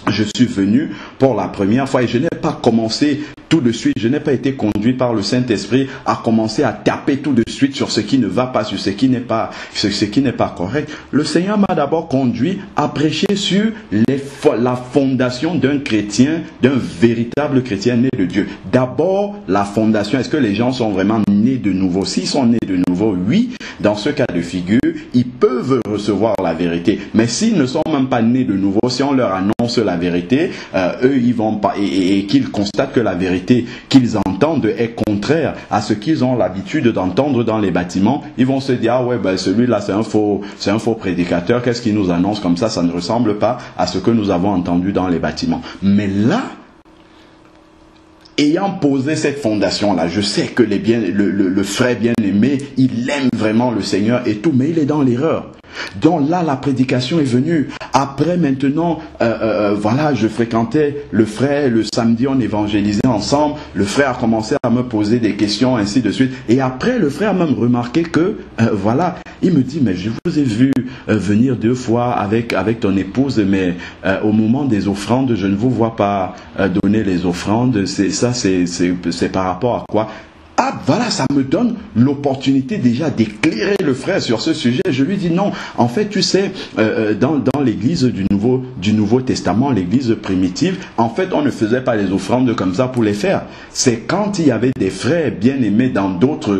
S1: je suis venu pour la première fois, et je n'ai pas commencé tout de suite, je n'ai pas été conduit par le Saint-Esprit à commencer à taper tout de suite sur ce qui ne va pas, sur ce qui n'est pas correct. Le Seigneur m'a d'abord conduit à prêcher sur la fondation d'un chrétien, d'un véritable chrétien né de Dieu. D'abord, la fondation. Est-ce que les gens sont vraiment nés de nouveau? S'ils sont nés de nouveau, oui, dans ce cas de figure, ils peuvent recevoir la vérité. Mais s'ils ne sont même pas nés de nouveau, si on leur annonce la vérité, eux, ils vont pas, et qu'ils constatent que la vérité qu'ils entendent est contraire à ce qu'ils ont l'habitude d'entendre dans les bâtiments, ils vont se dire, ah ouais, ben celui-là c'est un faux prédicateur, qu'est-ce qu'il nous annonce comme ça ne ressemble pas à ce que nous avons entendu dans les bâtiments. Mais là, ayant posé cette fondation-là, je sais que le frère bien-aimé, il aime vraiment le Seigneur et tout, mais il est dans l'erreur. Donc là, la prédication est venue. Après, maintenant, voilà, je fréquentais le frère, le samedi, on évangélisait ensemble. Le frère a commencé à me poser des questions, ainsi de suite. Et après, le frère a même remarqué que, voilà, il me dit, mais je vous ai vu venir 2 fois avec ton épouse, mais au moment des offrandes, je ne vous vois pas donner les offrandes. C'est par rapport à quoi? Ah, voilà, ça me donne l'opportunité déjà d'éclairer le frère sur ce sujet. Je lui dis non. En fait, tu sais, dans l'église du Nouveau Testament, l'église primitive, en fait, on ne faisait pas les offrandes comme ça pour les faire. C'est quand il y avait des frères bien-aimés dans d'autres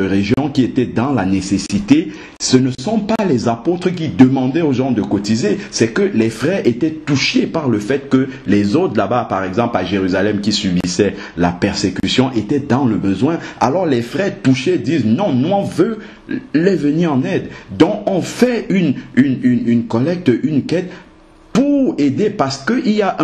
S1: régions qui étaient dans la nécessité. Ce ne sont pas les apôtres qui demandaient aux gens de cotiser. C'est que les frères étaient touchés par le fait que les autres là-bas, par exemple à Jérusalem, qui subissaient la persécution, étaient dans le besoin. Alors les frères touchés disent non, nous on veut les venir en aide. Donc on fait une collecte, une quête pour aider, parce qu'il y a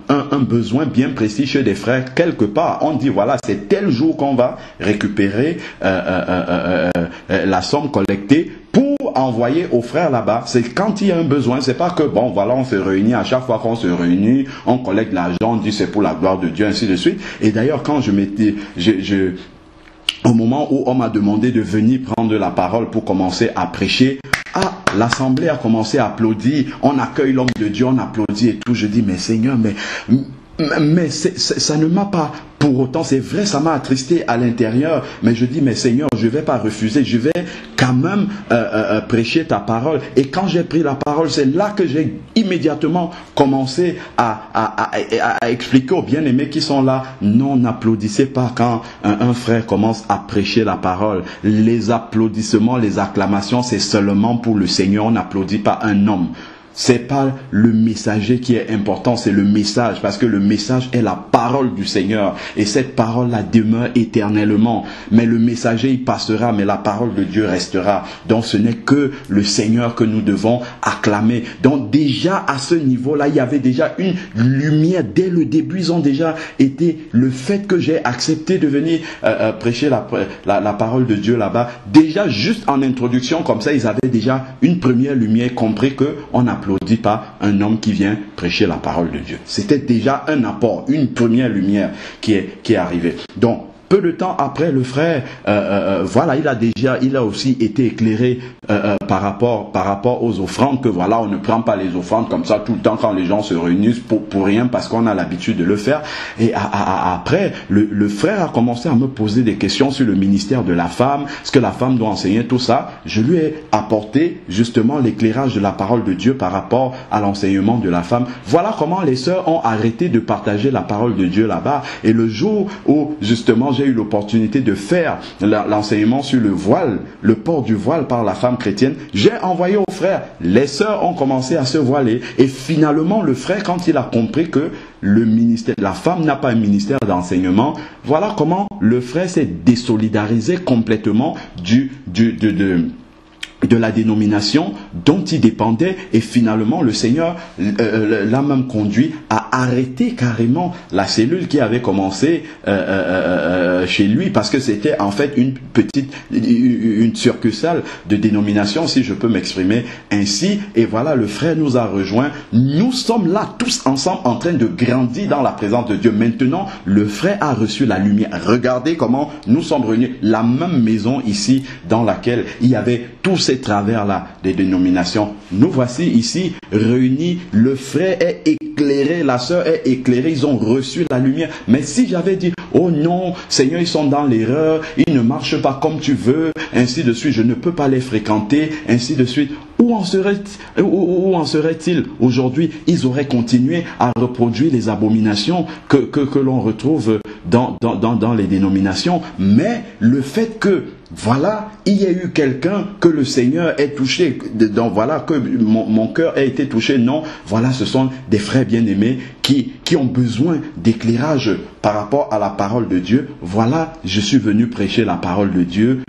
S1: un besoin bien précis chez des frères quelque part. On dit voilà, c'est tel jour qu'on va récupérer la somme collectée pour envoyer aux frères là-bas. C'est quand il y a un besoin. C'est pas que bon voilà, on se réunit, à chaque fois qu'on se réunit, on collecte l'argent, on dit c'est pour la gloire de Dieu, ainsi de suite. Et d'ailleurs, quand au moment où on m'a demandé de venir prendre la parole pour commencer à prêcher, l'assemblée a commencé à applaudir, on accueille l'homme de Dieu, on applaudit et tout. Je dis, mais Seigneur, mais ça ne m'a pas, pour autant, c'est vrai, ça m'a attristé à l'intérieur, mais je dis, mais Seigneur, je ne vais pas refuser, je vais quand même prêcher ta parole. Et quand j'ai pris la parole, c'est là que j'ai immédiatement commencé à expliquer aux bien-aimés qui sont là, non, n'applaudissez pas quand un frère commence à prêcher la parole. Les applaudissements, les acclamations, c'est seulement pour le Seigneur, on n'applaudit pas un homme. C'est pas le messager qui est important, c'est le message, parce que le message est la parole du Seigneur, et cette parole-là demeure éternellement. Mais le messager, il passera, mais la parole de Dieu restera. Donc ce n'est que le Seigneur que nous devons acclamer. Donc déjà à ce niveau-là, il y avait déjà une lumière dès le début. Ils ont déjà été, le fait que j'ai accepté de venir prêcher la parole de Dieu là-bas, déjà juste en introduction comme ça, ils avaient déjà une première lumière, compris que on applaudit pas un homme qui vient prêcher la parole de Dieu. C'était déjà un apport, une première lumière qui est arrivée. Donc, peu de temps après, le frère, voilà, il a aussi été éclairé par rapport aux offrandes, que voilà, on ne prend pas les offrandes comme ça tout le temps quand les gens se réunissent pour rien, parce qu'on a l'habitude de le faire. Et après, le frère a commencé à me poser des questions sur le ministère de la femme, ce que la femme doit enseigner, tout ça. Je lui ai apporté justement l'éclairage de la parole de Dieu par rapport à l'enseignement de la femme. Voilà comment les sœurs ont arrêté de partager la parole de Dieu là-bas. Et le jour où justement
S2: j'ai eu l'opportunité de faire l'enseignement sur le voile, le port du voile par la femme chrétienne, j'ai envoyé aux frères. Les sœurs ont commencé à se voiler. Et finalement, le frère, quand il a compris que le ministère, la femme n'a pas un ministère d'enseignement, voilà comment le frère s'est désolidarisé complètement de la dénomination dont il dépendait, et finalement le Seigneur l'a même conduit à arrêter carrément la cellule qui avait commencé chez lui, parce que c'était en fait une succursale de dénomination, si je peux m'exprimer ainsi. Et voilà, le frère nous a rejoints. Nous sommes là tous ensemble en train de grandir dans la présence de Dieu. Maintenant, le frère a reçu la lumière. Regardez comment nous sommes réunis, la même maison ici dans laquelle il y avait tous ces travers-là des dénominations. Nous voici ici réunis, le frère est éclairé, la sœur est éclairée, ils ont reçu la lumière. Mais si j'avais dit, oh non, Seigneur, ils sont dans l'erreur, ils ne marchent pas comme tu veux, ainsi de suite, je ne peux pas les fréquenter, ainsi de suite, où en serait-il aujourd'hui? Ils auraient continué à reproduire les abominations que l'on retrouve dans les dénominations. Mais le fait que voilà, il y a eu quelqu'un que le Seigneur ait touché, donc voilà, que mon cœur ait été touché. Non, voilà, ce sont des frères bien-aimés qui ont besoin d'éclairage par rapport à la parole de Dieu. Voilà, je suis venu prêcher la parole de Dieu.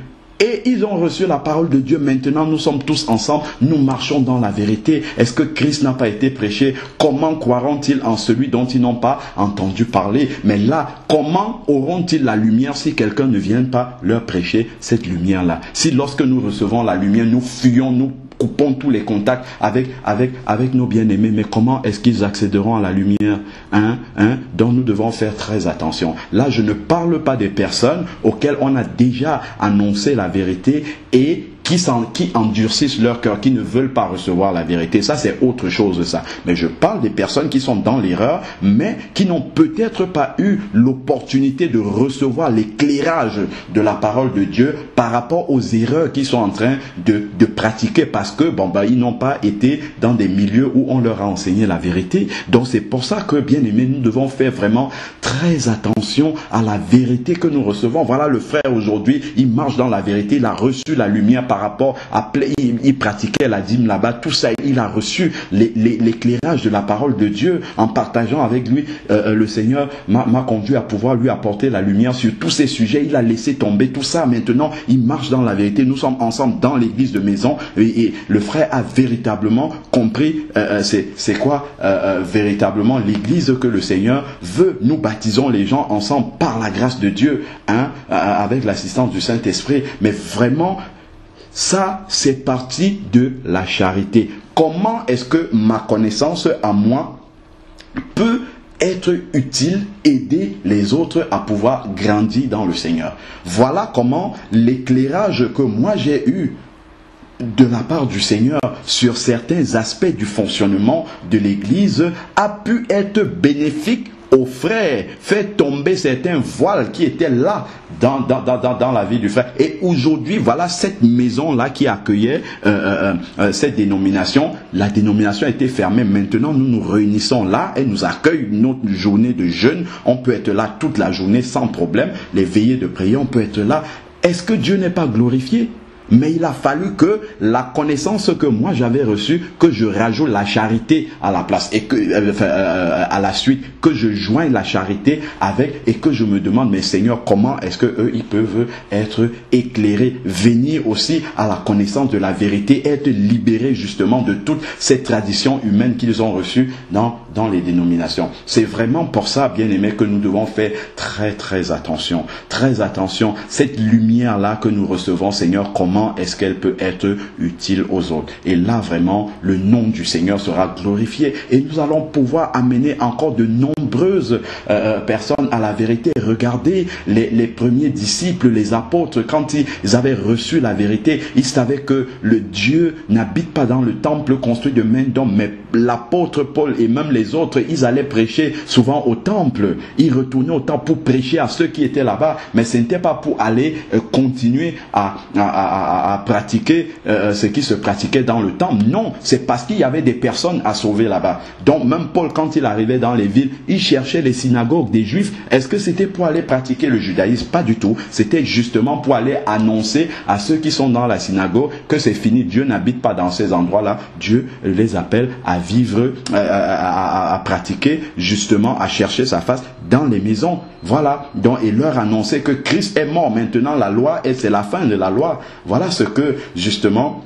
S2: Et ils ont reçu la parole de Dieu. Maintenant, nous sommes tous ensemble. Nous marchons dans la vérité. Est-ce que Christ n'a pas été prêché? Comment croiront-ils en celui dont ils n'ont pas entendu parler? Mais là, comment auront-ils la lumière si quelqu'un ne vient pas leur prêcher cette lumière-là? Si lorsque nous recevons la lumière, nous fuyons, nous coupons tous les contacts avec nos bien-aimés, mais comment est-ce qu'ils accéderont à la lumière? Donc nous devons faire très attention. Là, je ne parle pas des personnes auxquelles on a déjà annoncé la vérité et qui endurcissent leur cœur, qui ne veulent pas recevoir la vérité. Ça, c'est autre chose, ça. Mais je parle des personnes qui sont dans l'erreur, mais qui n'ont peut-être pas eu l'opportunité de recevoir l'éclairage de la parole de Dieu par rapport aux erreurs qu'ils sont en train de pratiquer, parce que ils n'ont pas été dans des milieux où on leur a enseigné la vérité. Donc c'est pour ça que, bien aimés, nous devons faire vraiment très attention à la vérité que nous recevons. Voilà, le frère aujourd'hui, il marche dans la vérité, il a reçu la lumière par rapport à, il pratiquait la dîme là-bas, tout ça, il a reçu l'éclairage de la parole de Dieu. En partageant avec lui, le Seigneur m'a conduit à pouvoir lui apporter la lumière sur tous ces sujets. Il a laissé tomber tout ça. Maintenant, il marche dans la vérité. Nous sommes ensemble dans l'église de maison, et le frère a véritablement compris c'est quoi véritablement l'église que le Seigneur veut. Nous baptisons les gens ensemble par la grâce de Dieu, avec l'assistance du Saint-Esprit. Mais vraiment, ça, c'est partie de la charité. Comment est-ce que ma connaissance à moi peut être utile, aider les autres à pouvoir grandir dans le Seigneur? Voilà comment l'éclairage que moi j'ai eu de la part du Seigneur sur certains aspects du fonctionnement de l'Église a pu être bénéfique aux frères, fait tomber certains voiles qui étaient là dans la vie du frère. Et aujourd'hui, voilà cette maison-là qui accueillait cette dénomination. La dénomination a été fermée. Maintenant, nous nous réunissons là et nous accueillons notre journée de jeûne. On peut être là toute la journée sans problème. Les veillées de prière, on peut être là. Est-ce que Dieu n'est pas glorifié? Mais il a fallu que la connaissance que moi j'avais reçue, que je rajoute la charité à la place, et que à la suite, que je joigne la charité avec, et que je me demande, mais Seigneur, comment est-ce que eux ils peuvent être éclairés, venir aussi à la connaissance de la vérité, être libérés justement de toutes ces traditions humaines qu'ils ont reçues dans les dénominations. C'est vraiment pour ça, bien aimé, que nous devons faire très très attention. Très attention. Cette lumière-là que nous recevons, Seigneur, comment est-ce qu'elle peut être utile aux autres? Et là, vraiment, le nom du Seigneur sera glorifié. Et nous allons pouvoir amener encore de nombreuses personnes à la vérité. Regardez les premiers disciples, les apôtres, quand ils avaient reçu la vérité, ils savaient que le Dieu n'habite pas dans le temple construit de main d'homme, mais l'apôtre Paul et même les autres, ils allaient prêcher souvent au temple. Ils retournaient au temple pour prêcher à ceux qui étaient là-bas, mais ce n'était pas pour aller continuer à pratiquer ce qui se pratiquait dans le temple. Non, c'est parce qu'il y avait des personnes à sauver là-bas. Donc même Paul, quand il arrivait dans les villes, il cherchait les synagogues des Juifs. Est-ce que c'était pour aller pratiquer le judaïsme? Pas du tout. C'était justement pour aller annoncer à ceux qui sont dans la synagogue que c'est fini. Dieu n'habite pas dans ces endroits-là. Dieu les appelle à vivre, à pratiquer, justement, à chercher sa face dans les maisons. Voilà. Donc, et leur annoncer que Christ est mort. Maintenant, la loi, et c'est la fin de la loi. Voilà ce que, justement,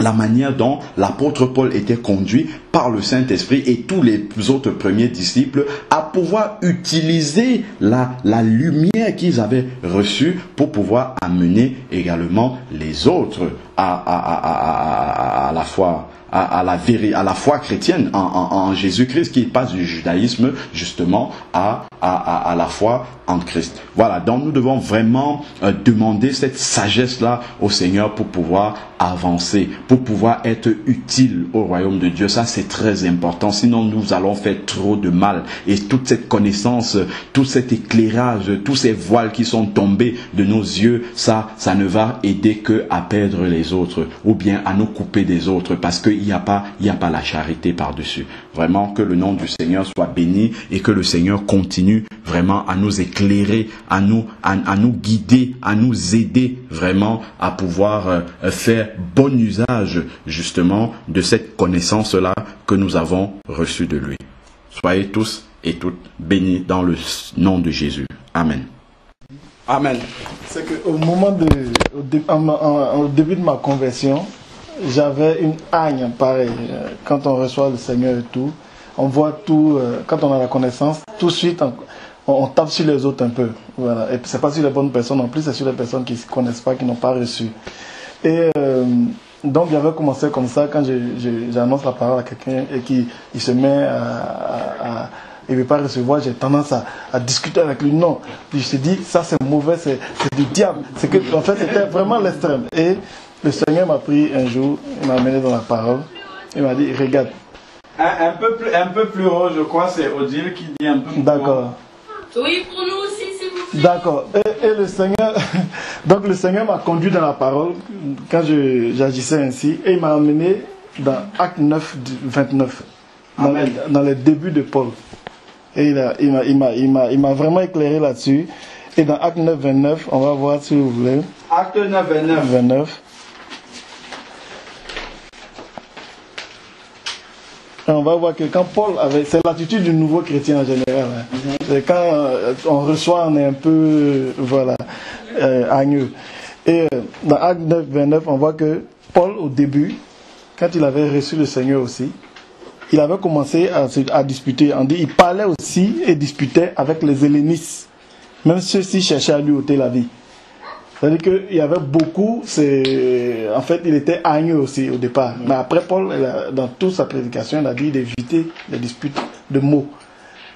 S2: la manière dont l'apôtre Paul était conduit par le Saint-Esprit et tous les autres premiers disciples à pouvoir utiliser la lumière qu'ils avaient reçue pour pouvoir amener également les autres à la foi. À la foi chrétienne en Jésus-Christ, qui passe du judaïsme justement à la foi en Christ. Voilà, donc nous devons vraiment demander cette sagesse-là au Seigneur pour pouvoir avancer, pour pouvoir être utile au royaume de Dieu. Ça, c'est très important, sinon nous allons faire trop de mal. Et toute cette connaissance, tout cet éclairage, tous ces voiles qui sont tombés de nos yeux, ça ne va aider que à perdre les autres, ou bien à nous couper des autres, parce qu'il n'y a pas la charité par-dessus. Vraiment, que le nom du Seigneur soit béni et que le Seigneur continue vraiment à nous éclairer, à nous guider, à nous aider vraiment à pouvoir faire bon usage justement de cette connaissance-là que nous avons reçue de lui. Soyez tous et toutes bénis dans le nom de Jésus. Amen.
S1: Amen.
S3: C'est qu'au moment au début de ma conversion, j'avais une haine pareil. Quand on reçoit le Seigneur et tout, on voit tout, quand on a la connaissance, tout de suite on tape sur les autres un peu. Voilà. Et c'est pas sur les bonnes personnes en plus, c'est sur les personnes qui ne se connaissent pas, qui n'ont pas reçu. Et donc j'avais commencé comme ça, quand j'annonce la parole à quelqu'un et qu'il se met il ne veut pas recevoir, j'ai tendance à discuter avec lui. Non, je me suis dit, ça c'est mauvais, c'est du diable. En fait, c'était vraiment l'extrême. Et le Seigneur m'a pris un jour, il m'a amené dans la parole, il m'a dit, regarde.
S1: Un peu plus haut, je crois, c'est Odile qui dit un peu plus haut.
S3: D'accord.
S4: Oui, pour nous aussi, s'il vous plaît.
S3: D'accord. Et le Seigneur, donc le Seigneur m'a conduit dans la parole quand j'agissais ainsi, et il m'a amené dans Acte 9, 29, dans les débuts de Paul. Et il m'a vraiment éclairé là-dessus. Et dans Acte 9, 29, on va voir si vous voulez.
S1: Acte 9, 29.
S3: Et on va voir que quand Paul avait... C'est l'attitude du nouveau chrétien en général. Hein. C'est quand on reçoit, on est un peu... Voilà, hagneux. Et dans Acte 9, 29, on voit que Paul, au début, quand il avait reçu le Seigneur aussi, il avait commencé à disputer. On dit, il parlait aussi et disputait avec les hellénistes. Même ceux-ci cherchaient à lui ôter la vie. C'est-à-dire qu'il y avait beaucoup, en fait, il était haineux aussi au départ. Mais après, Paul, dans toute sa prédication, il a dit d'éviter les disputes de mots.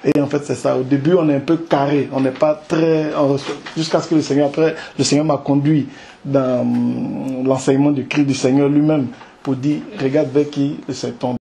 S3: Et en fait, c'est ça. Au début, on est un peu carré. On n'est pas très... Jusqu'à ce que le Seigneur m'a conduit dans l'enseignement du Christ du Seigneur lui-même pour dire, regarde vers qui ton